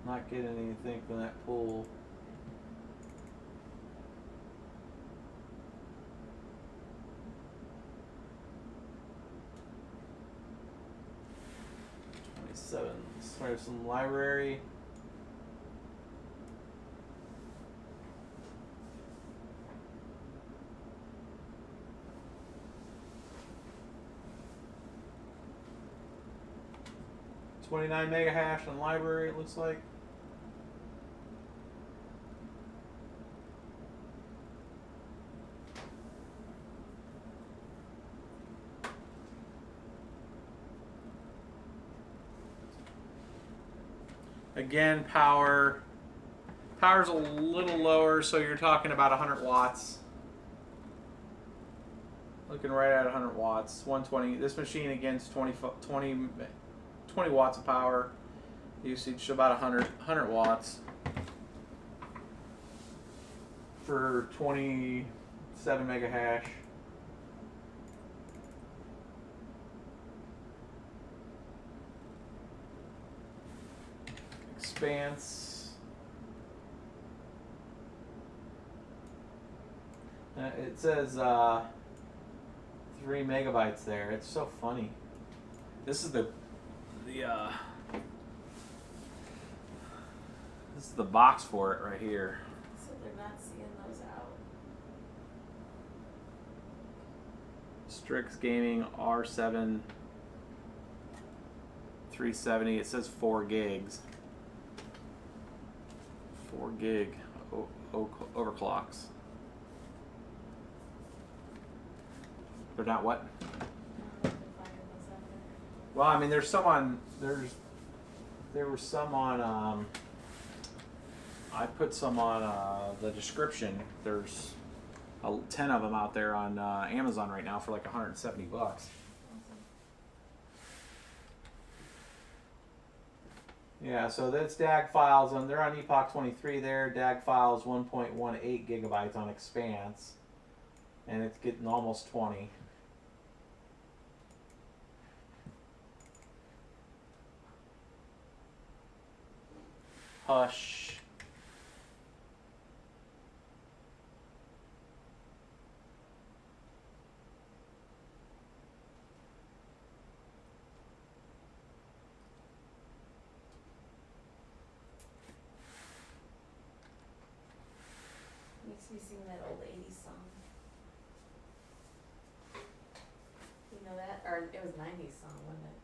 Not getting anything from that pool. Let's try some library. 29 mega hash on library, it looks like. Again, power's a little lower, so you're talking about 100 watts. Looking right at 100 watts, 120. This machine again is 20 watts of power usage, so about 100 watts for 27 mega hash. Expanse. It says 3 megabytes there. It's so funny. This is the box for it right here. So they're not seeing those out. Strix Gaming R7 370. It says 4 gigs. 4 gig overclocks. They're not what? Well, I mean, there's some on. There were some on. I put some on the description. There's 10 of them out there on Amazon right now for like $170. Yeah, so that's DAG files, and they're on Epoch 23 there. DAG files 1.18 gigabytes on Expanse, and it's getting almost 20. Hush. Makes me sing that old 80s song. You know that? Or it was 90s song, wasn't it?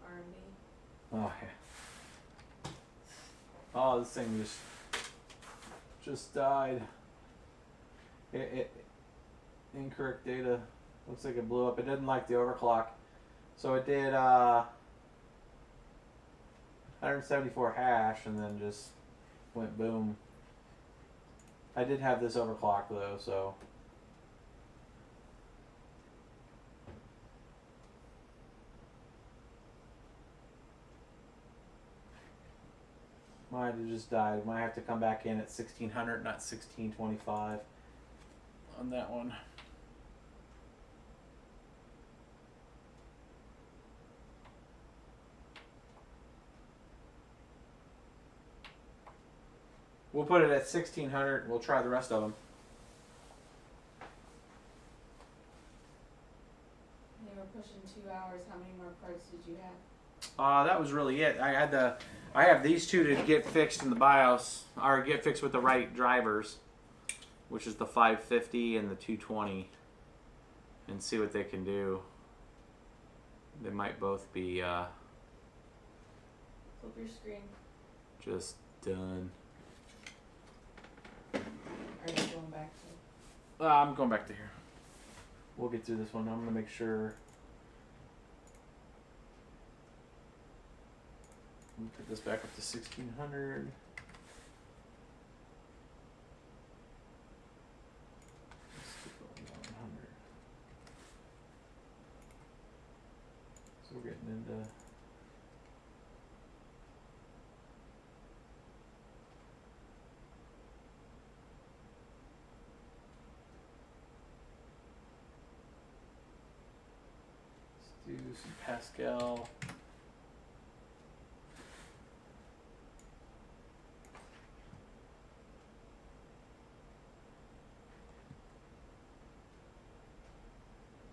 R&B. Oh yeah. Oh, this thing just died. Incorrect data. Looks like it blew up. It didn't like the overclock, so it did 174 hash and then just went boom. I did have this overclock though, so. Might have just died. Might have to come back in at 1600, not 1625 on that one. We'll put it at 1600. We'll try the rest of them. They were pushing 2 hours. How many more parts did you have? That was really it. I have these two to get fixed in the BIOS, or get fixed with the right drivers, which is the 550 and the 220, and see what they can do. They might both be Flip your screen. just done. Are you going back to? I'm going back to here. We'll get through this one. I'm gonna make sure. Let me put this back up to 1600. Let's keep going 100. So we're getting into. Let's do some Pascal.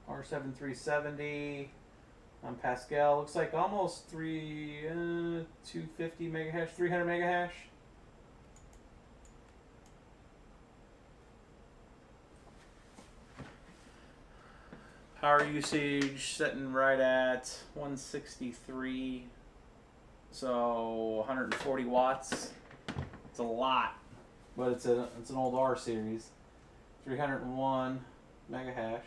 R7 370 on Pascal. Looks like almost 250 mega hash, 300 mega hash. Power usage setting right at 163 So 140 watts. It's a lot, but it's an old R series. 301 mega hash.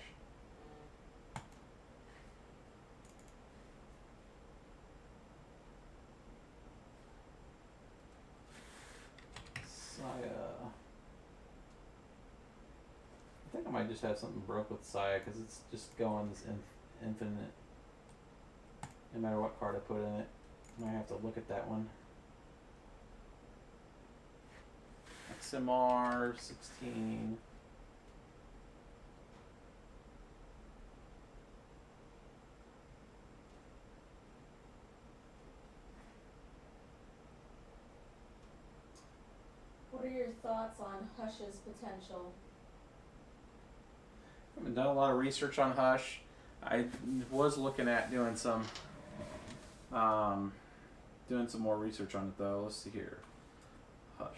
I think I might just have something broke with Saya because it's just going this infinite. No matter what card I put in it, I might have to look at that one. XMR 16. What are your thoughts on Hush's potential? I haven't done a lot of research on Hush. I was looking at doing some more research on it though. Let's see here. Hush.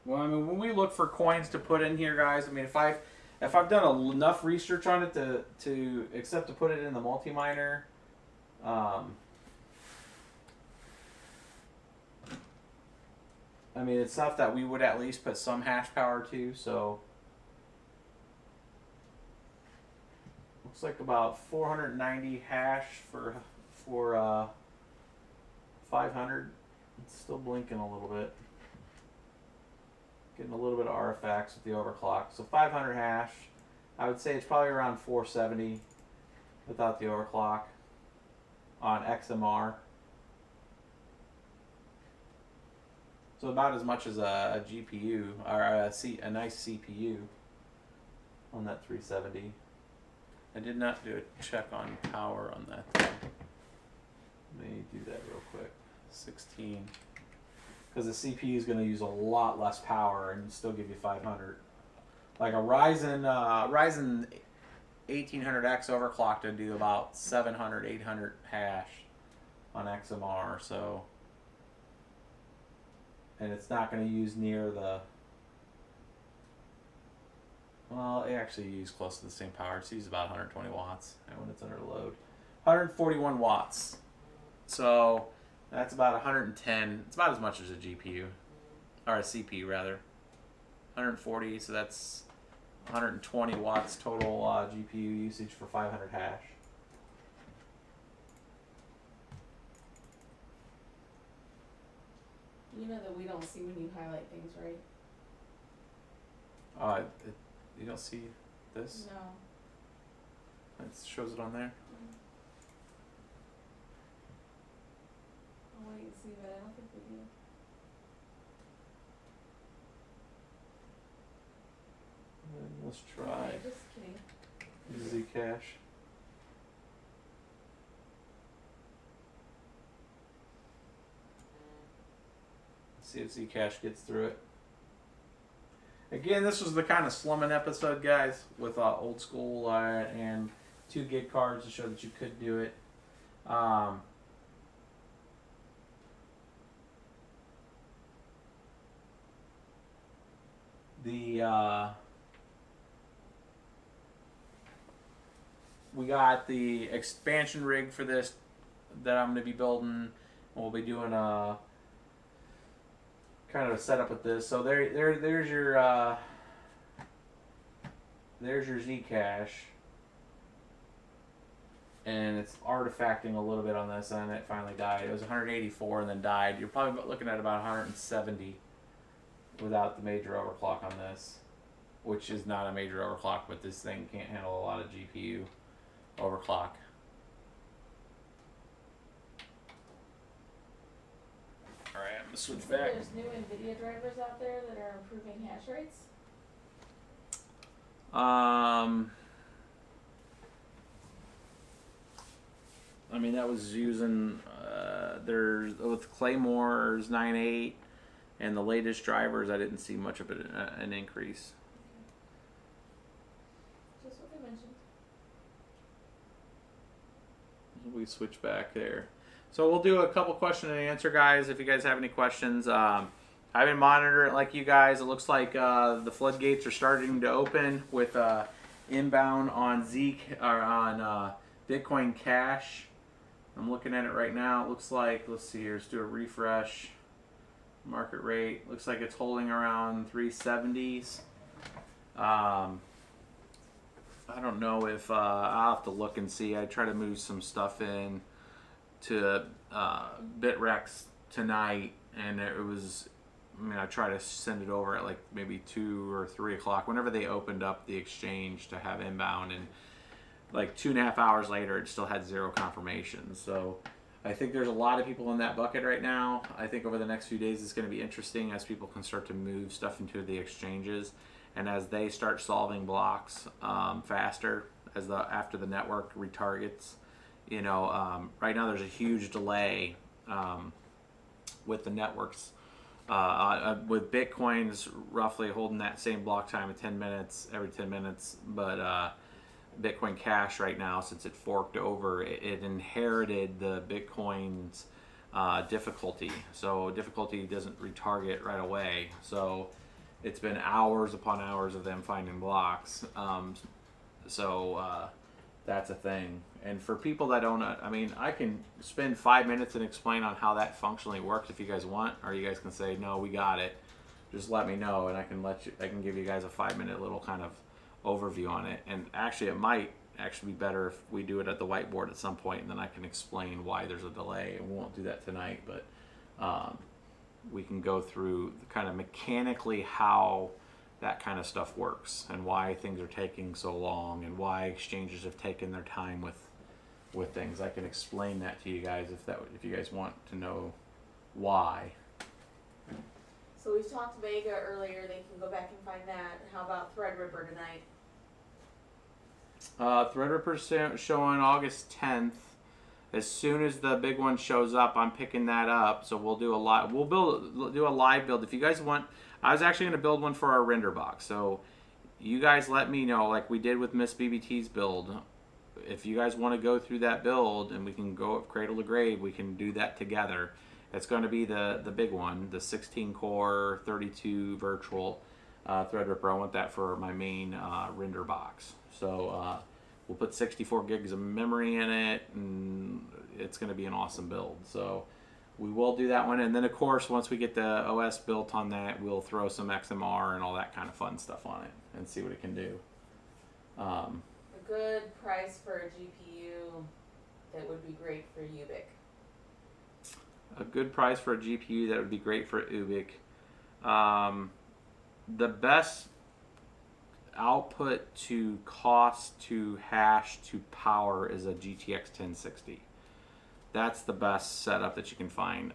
Well, I mean, when we look for coins to put in here, guys, I mean, if I've done enough research on it to accept to put it in the MultiMiner, I mean, it's stuff that we would at least put some hash power to, so looks like about 490 hash for 500. It's still blinking a little bit. Getting a little bit of artifacts with the overclock. So 500 hash. I would say it's probably around 470 without the overclock on XMR. So about as much as a GPU or a nice CPU on that 370. I did not do a check on power on that though. Let me do that real quick. 16. Because the CPU is going to use a lot less power and still give you 500. Like a Ryzen 1800X overclock to do about 700, 800 hash on XMR. So, and it's not going to use near the. Well, it actually uses close to the same power. It uses about 120 watts when it's under load. 141 watts. So. That's about 110. It's about as much as a GPU, or a CPU rather. 140, so that's 120 watts total GPU usage for 500 hash. You know that we don't see when you highlight things, right? You don't see this? No. It shows it on there. I'll wait and see, but I don't think we do. Let's try Okay, just kidding. Zcash. See if Zcash gets through it. Again, this was the kind of slumming episode, guys, with old school and 2 gig cards to show that you could do it. We got the expansion rig for this that I'm going to be building. We'll be doing a kind of a setup with this. So there's your Zcash, and it's artifacting a little bit on this, and it finally died. It was 184 and then died. You're probably looking at about 170 without the major overclock on this, which is not a major overclock, but this thing can't handle a lot of GPU overclock. Alright, I'm going to switch back. There's new NVIDIA drivers out there that are improving hash rates? I mean, that was using, there's, with Claymore's 9.8 and the latest drivers, I didn't see much of an increase. Just what they mentioned. We switch back there. So we'll do a couple question and answer, guys. If you guys have any questions, I've been monitoring it like you guys. It looks like the floodgates are starting to open with inbound on Zeke or on Bitcoin Cash. I'm looking at it right now. It looks like, let's see here, let's do a refresh. Market rate looks like it's holding around 370s. I don't know if I'll have to look and see. I try to move some stuff in to Bitrex tonight, and it was, I mean, I try to send it over at like maybe 2 or 3 o'clock whenever they opened up the exchange to have inbound, and like 2.5 hours later it still had 0 confirmation. So I think there's a lot of people in that bucket right now. I think over the next few days it's going to be interesting as people can start to move stuff into the exchanges, and as they start solving blocks faster as after the network retargets. Right now there's a huge delay with the networks. With Bitcoin's roughly holding that same block time of 10 minutes every 10 minutes, but Bitcoin Cash right now, since it forked over, it inherited the Bitcoin's difficulty. So difficulty doesn't retarget right away. So it's been hours upon hours of them finding blocks. That's a thing. And for people that don't, I mean, I can spend 5 minutes and explain on how that functionally works if you guys want, or you guys can say, no, we got it. Just let me know, and I can give you guys a 5-minute little kind of overview on it. And actually, it might actually be better if we do it at the whiteboard at some point, and then I can explain why there's a delay. And we won't do that tonight, but we can go through kind of mechanically how that kind of stuff works and why things are taking so long and why exchanges have taken their time with things. I can explain that to you guys if you guys want to know why. So we talked Vega earlier. They can go back and find that. How about Threadripper tonight? Threadripper's showing August 10th. As soon as the big one shows up, I'm picking that up. So we'll do a live. Do a live build if you guys want. I was actually going to build one for our render box. So you guys let me know, like we did with Miss BBT's build. If you guys want to go through that build and we can go cradle to grave, we can do that together. It's going to be the big one, the 16 core, 32 virtual Threadripper. I want that for my main render box. So we'll put 64 gigs of memory in it, and it's going to be an awesome build. So we will do that one. And then, of course, once we get the OS built on that, we'll throw some XMR and all that kind of fun stuff on it and see what it can do. A good price for a GPU that would be great for Ubik. A good price for a GPU that would be great for Ubik. The best output to cost to hash to power is a GTX 1060. That's the best setup that you can find.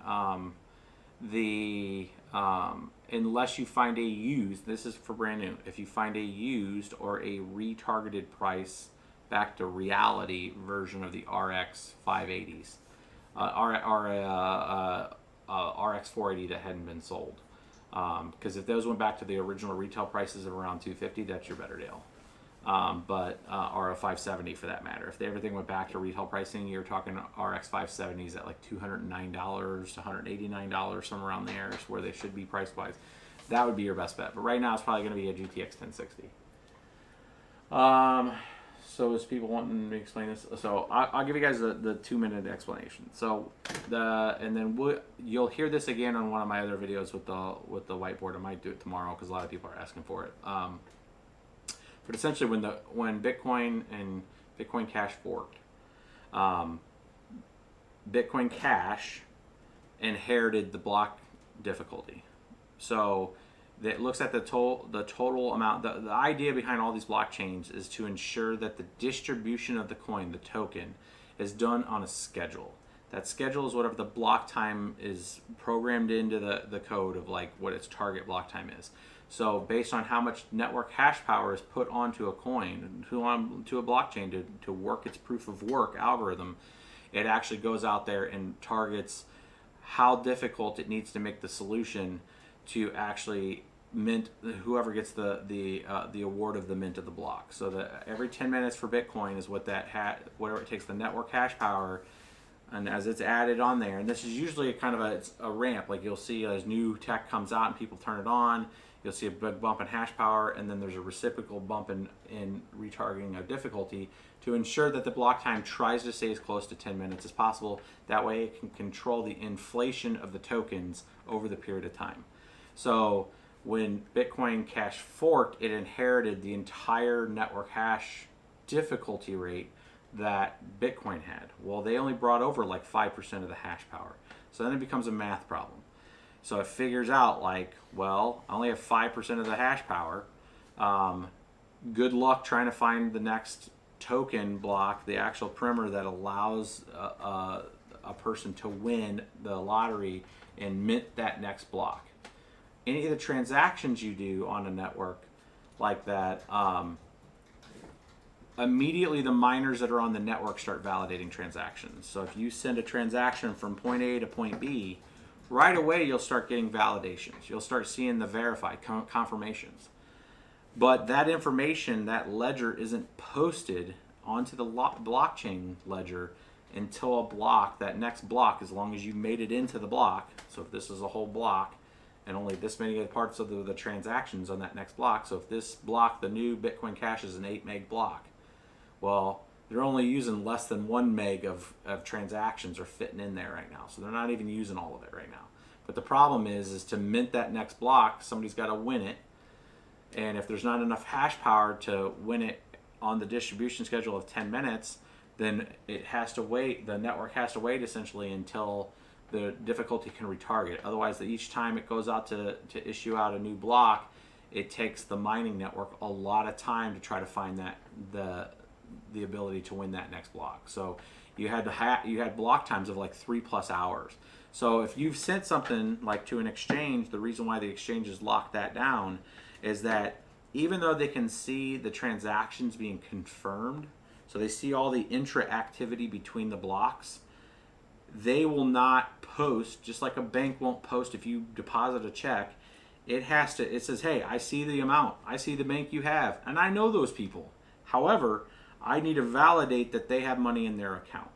Unless you find a used, this is for brand new, if you find a used or a retargeted price back to reality version of the RX 580s, RX 480 that hadn't been sold. Because if those went back to the original retail prices of around $250, that's your better deal. Or a 570 for that matter. If everything went back to retail pricing, you're talking RX 570s at like $209 to $189, somewhere around there is where they should be price wise. That would be your best bet. But right now it's probably going to be a GTX 1060. So is people wanting me to explain this? So I'll give you guys the 2-minute explanation. So you'll hear this again on one of my other videos with the whiteboard. I might do it tomorrow because a lot of people are asking for it. But essentially, when Bitcoin and Bitcoin Cash forked, Bitcoin Cash inherited the block difficulty. So that looks at the total amount. The idea behind all these blockchains is to ensure that the distribution of the coin, the token, is done on a schedule. That schedule is whatever the block time is programmed into the code of like what its target block time is. So based on how much network hash power is put onto a coin, to a blockchain to work its proof of work algorithm, it actually goes out there and targets how difficult it needs to make the solution to actually mint whoever gets the award of the mint of the block. So that every 10 minutes for Bitcoin is what whatever it takes the network hash power, and as it's added on there, and this is usually kind of a ramp. Like you'll see as new tech comes out and people turn it on, you'll see a big bump in hash power, and then there's a reciprocal bump in retargeting of difficulty to ensure that the block time tries to stay as close to 10 minutes as possible. That way it can control the inflation of the tokens over the period of time. So when Bitcoin Cash forked, it inherited the entire network hash difficulty rate that Bitcoin had. Well, they only brought over like 5% of the hash power. So then it becomes a math problem. So it figures out like, well, I only have 5% of the hash power. Good luck trying to find the next token block, the actual primer that allows a person to win the lottery and mint that next block. Any of the transactions you do on a network like that, immediately the miners that are on the network start validating transactions. So if you send a transaction from point A to point B, right away you'll start getting validations. You'll start seeing the verified confirmations. But that information, that ledger, isn't posted onto the blockchain ledger until a block, that next block, as long as you made it into the block. So if this is a whole block and only this many parts of the transactions on that next block. So if this block, the new Bitcoin Cash, is an 8 meg block, well, they're only using less than 1 meg of transactions are fitting in there right now. So they're not even using all of it right now. But the problem is to mint that next block, somebody's got to win it. And if there's not enough hash power to win it on the distribution schedule of 10 minutes, then it has to wait, the network has to wait essentially until the difficulty can retarget. Otherwise, each time it goes out to issue out a new block, it takes the mining network a lot of time to try to find that the ability to win that next block. So you had block times of like 3+ hours. So if you've sent something like to an exchange, the reason why the exchanges lock that down is that even though they can see the transactions being confirmed, so they see all the intra activity between the blocks, they will not post, just like a bank won't post if you deposit a check. It says, hey, I see the amount, I see the bank you have, and I know those people. However, I need to validate that they have money in their account.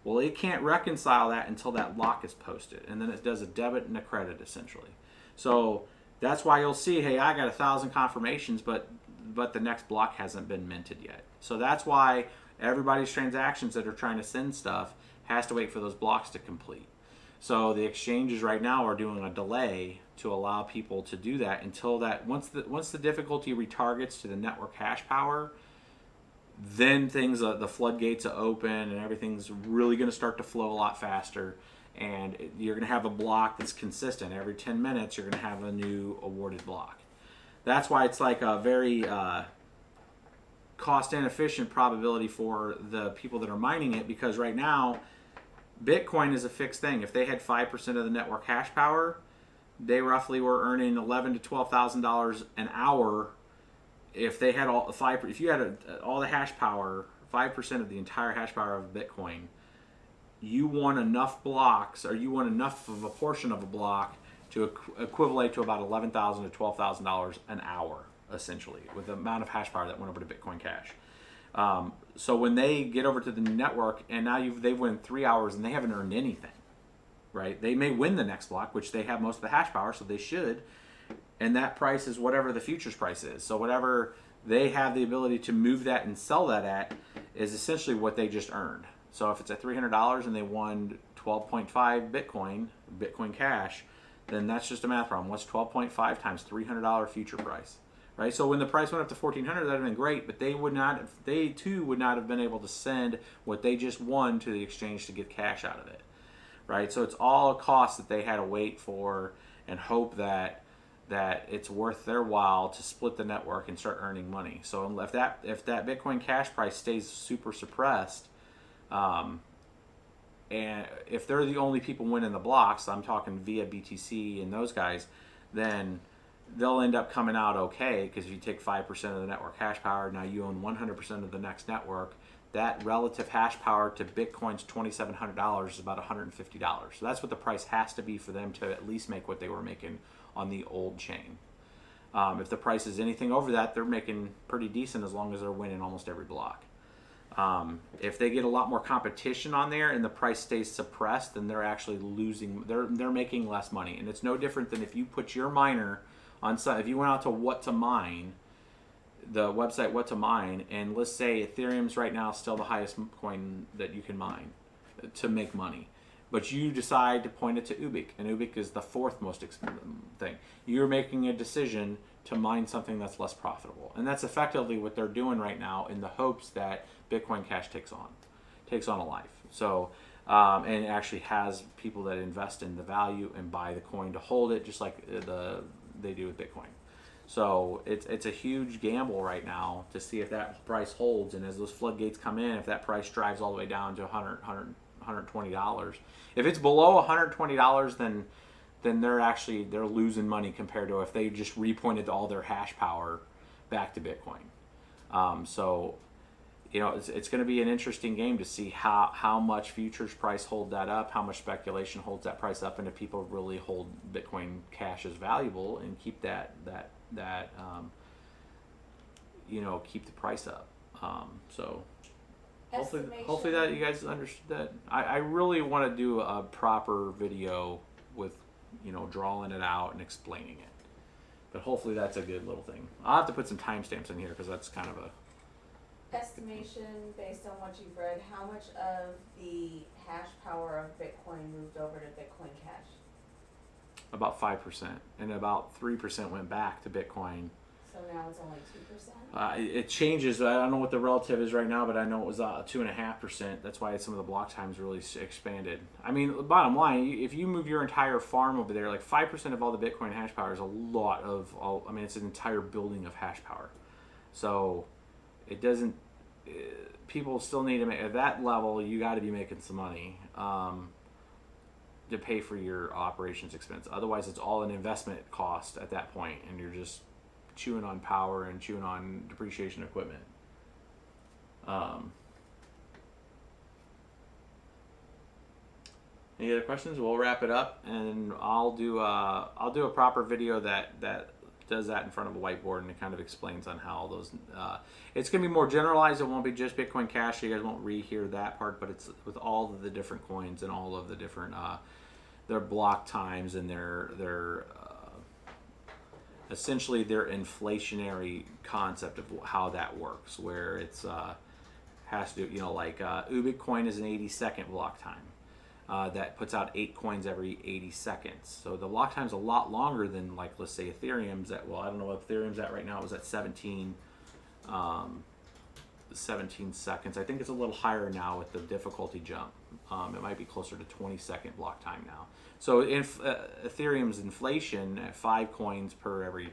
Well, it can't reconcile that until that lock is posted, and then it does a debit and a credit essentially. So that's why you'll see, hey, I got 1,000 confirmations, but the next block hasn't been minted yet. So that's why everybody's transactions that are trying to send stuff has to wait for those blocks to complete. So the exchanges right now are doing a delay to allow people to do that until that once the difficulty retargets to the network hash power, then things, the floodgates are open and everything's really going to start to flow a lot faster. And you're going to have a block that's consistent. Every 10 minutes, you're going to have a new awarded block. That's why it's like a very cost inefficient probability for the people that are mining it, because right now, Bitcoin is a fixed thing. If they had 5% of the network hash power, they roughly were earning $11,000 to $12,000 an hour. If they had if you had all the hash power, 5% of the entire hash power of Bitcoin, you won enough blocks, or you won enough of a portion of a block to equivalent to about $11,000 to $12,000 an hour, essentially, with the amount of hash power that went over to Bitcoin Cash. So when they get over to the network, and now they've won 3 hours and they haven't earned anything, right? They may win the next block, which they have most of the hash power, so they should. And that price is whatever the futures price is. So whatever they have the ability to move that and sell that at is essentially what they just earned. So if it's at $300 and they won 12.5 Bitcoin Cash, then that's just a math problem. What's 12.5 times $300 future price, right? So when the price went up to $1,400, that would have been great, but they too would not have been able to send what they just won to the exchange to get cash out of it, right? So it's all a cost that they had to wait for and hope that it's worth their while to split the network and start earning money. So if that Bitcoin Cash price stays super suppressed, and if they're the only people winning the blocks, I'm talking via BTC and those guys, then they'll end up coming out okay, because if you take 5% of the network hash power, now you own 100% of the next network. That relative hash power to Bitcoin's $2,700 is about $150. So that's what the price has to be for them to at least make what they were making on the old chain. If the price is anything over that, they're making pretty decent as long as they're winning almost every block. If they get a lot more competition on there and the price stays suppressed, then they're actually losing. They're making less money, and it's no different than if you put your miner if you went out to what to mine, the website what to mine, and let's say Ethereum's right now still the highest coin that you can mine to make money, but you decide to point it to Ubik, and Ubik is the fourth most expensive thing. You're making a decision to mine something that's less profitable, and that's effectively what they're doing right now in the hopes that Bitcoin Cash takes on a life. So and it actually has people that invest in the value and buy the coin to hold it, just like they do with Bitcoin. So it's a huge gamble right now to see if that price holds, and as those floodgates come in, if that price drives all the way down to $120. If it's below $120, then they're losing money compared to if they just repointed all their hash power back to Bitcoin. So it's going to be an interesting game to see how much futures price hold that up, how much speculation holds that price up, and if people really hold Bitcoin Cash as valuable and keep that keep the price up. So hopefully that you guys understood that. I really want to do a proper video with drawing it out and explaining it, but hopefully that's a good little thing. I'll have to put some timestamps in here because that's kind of a estimation based on what you've read. How much of the hash power of Bitcoin moved over to Bitcoin Cash? about 5%, and about 3% went back to Bitcoin. So now it's only 2%? It changes. I don't know what the relative is right now, but I know it was 2.5%. That's why some of the block times really expanded. I mean, bottom line, if you move your entire farm over there, like 5% of all the Bitcoin hash power is a lot of it's an entire building of hash power. So it doesn't. People still need to make at that level. You got to be making some money to pay for your operations expense. Otherwise, it's all an investment cost at that point, and you're just chewing on power and chewing on depreciation equipment. Any other questions? We'll wrap it up, and I'll do a proper video that does that in front of a whiteboard, and it kind of explains on how those. It's going to be more generalized. It won't be just Bitcoin Cash. So you guys won't rehear that part, but it's with all of the different coins and all of the different their block times and their essentially their inflationary concept of how that works, where it's has to like Ubik coin is an 80-second block time. That puts out 8 coins every 80 seconds. So the block time's a lot longer than, like, let's say Ethereum's at, I don't know what Ethereum's at right now. It was at 17 seconds. I think it's a little higher now with the difficulty jump. It might be closer to 20-second block time now. So Ethereum's inflation at 5 coins per every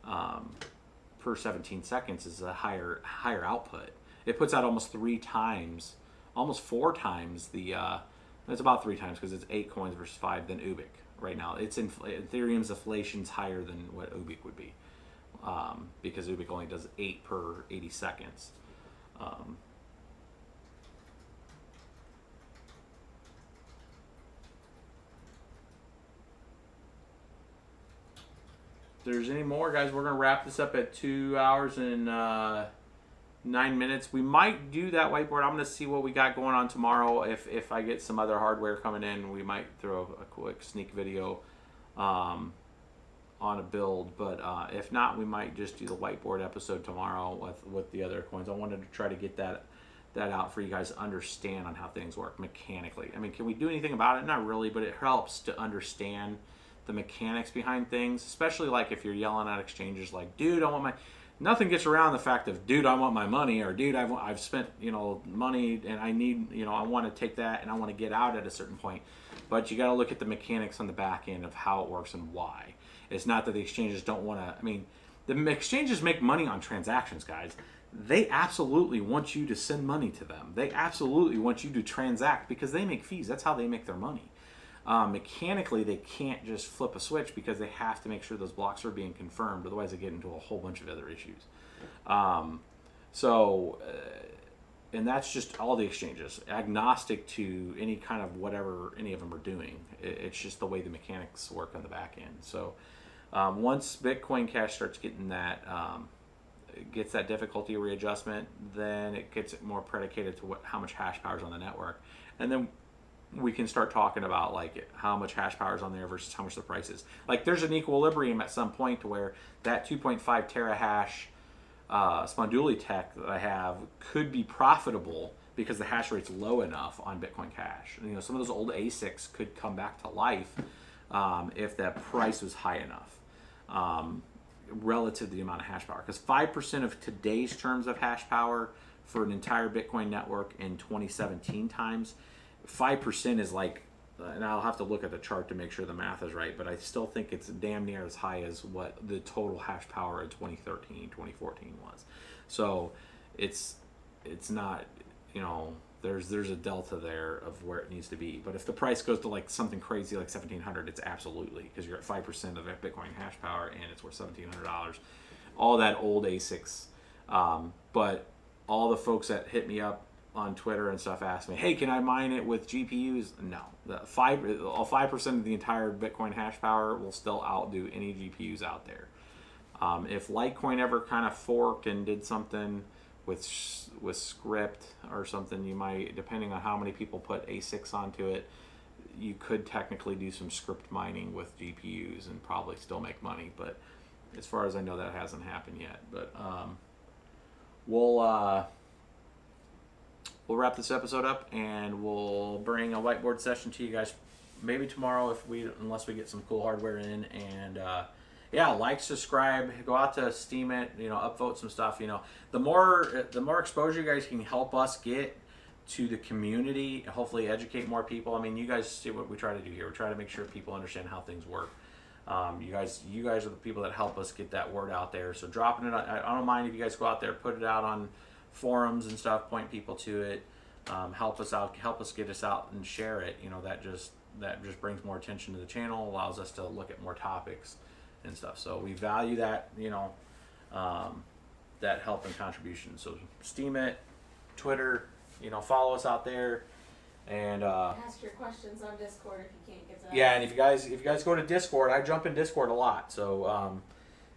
per 17 seconds is a higher output. It puts out almost 3 times, almost 4 times the. It's about 3 times because it's 8 coins versus 5 than Ubik right now. Ethereum's inflation's higher than what Ubik would be because Ubik only does 8 per 80 seconds. If there's any more, guys, we're going to wrap this up at 2 hours and 9 minutes. We might do that whiteboard. I'm going to see what we got going on tomorrow. If I get some other hardware coming in, we might throw a quick sneak video on a build. But if not, we might just do the whiteboard episode tomorrow with the other coins. I wanted to try to get that out for you guys to understand on how things work mechanically. I mean, can we do anything about it? Not really, but it helps to understand the mechanics behind things, especially like if you're yelling at exchanges like, dude, I want my... Nothing gets around the fact of, dude, I want my money, or dude, I've spent money and I need I want to take that and I want to get out at a certain point. But you got to look at the mechanics on the back end of how it works and why. It's not that the exchanges don't want to. I mean, the exchanges make money on transactions, guys. They absolutely want you to send money to them. They absolutely want you to transact because they make fees. That's how they make their money. Mechanically, they can't just flip a switch because they have to make sure those blocks are being confirmed. Otherwise, they get into a whole bunch of other issues. And that's just all the exchanges, agnostic to any kind of whatever any of them are doing. It's just the way the mechanics work on the back end. So once Bitcoin Cash starts getting that, gets that difficulty readjustment, then it gets more predicated to how much hash power is on the network. And then we can start talking about like how much hash power is on there versus how much the price is. Like there's an equilibrium at some point to where that 2.5 terahash Sponduli tech that I have could be profitable because the hash rate's low enough on Bitcoin Cash. And, some of those old ASICs could come back to life if that price was high enough relative to the amount of hash power. Because 5% of today's terms of hash power for an entire Bitcoin network in 2017 times, 5% is like, and I'll have to look at the chart to make sure the math is right, but I still think it's damn near as high as what the total hash power in 2013, 2014 was. So it's not, there's a delta there of where it needs to be. But if the price goes to like something crazy like 1,700, it's absolutely, because you're at 5% of that Bitcoin hash power and it's worth $1,700. All that old ASICs, but all the folks that hit me up on Twitter and stuff ask me, hey, can I mine it with GPUs? No. The 5% of the entire Bitcoin hash power will still outdo any GPUs out there. If Litecoin ever kind of forked and did something with script or something, you might, depending on how many people put ASICs onto it, you could technically do some script mining with GPUs and probably still make money. But as far as I know, that hasn't happened yet. But we'll wrap this episode up and we'll bring a whiteboard session to you guys maybe tomorrow unless we get some cool hardware in. And like, subscribe, go out to Steam it, upvote some stuff. The more exposure you guys can help us get to the community, hopefully educate more people. I mean, you guys see what we try to do here. We try to make sure people understand how things work. You guys are the people that help us get that word out there. So dropping it, I don't mind if you guys go out there, put it out on forums and stuff, point people to it, help us out, help us get us out and share it. That just brings more attention to the channel, allows us to look at more topics and stuff. So we value that, that help and contribution. So Steam it, Twitter, follow us out there, and ask your questions on Discord if you can't get to that. Yeah, and if you guys go to Discord, I jump in Discord a lot. So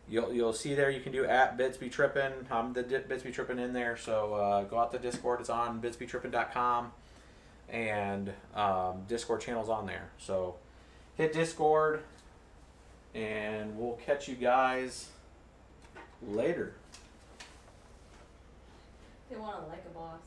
you'll see there, you can do @BitsBeTrippin. I'm the BitsBeTrippin in there. So go out to Discord. It's on bitsbetrippin.com, and Discord channel's on there. So hit Discord, and we'll catch you guys later. They want to like a boss.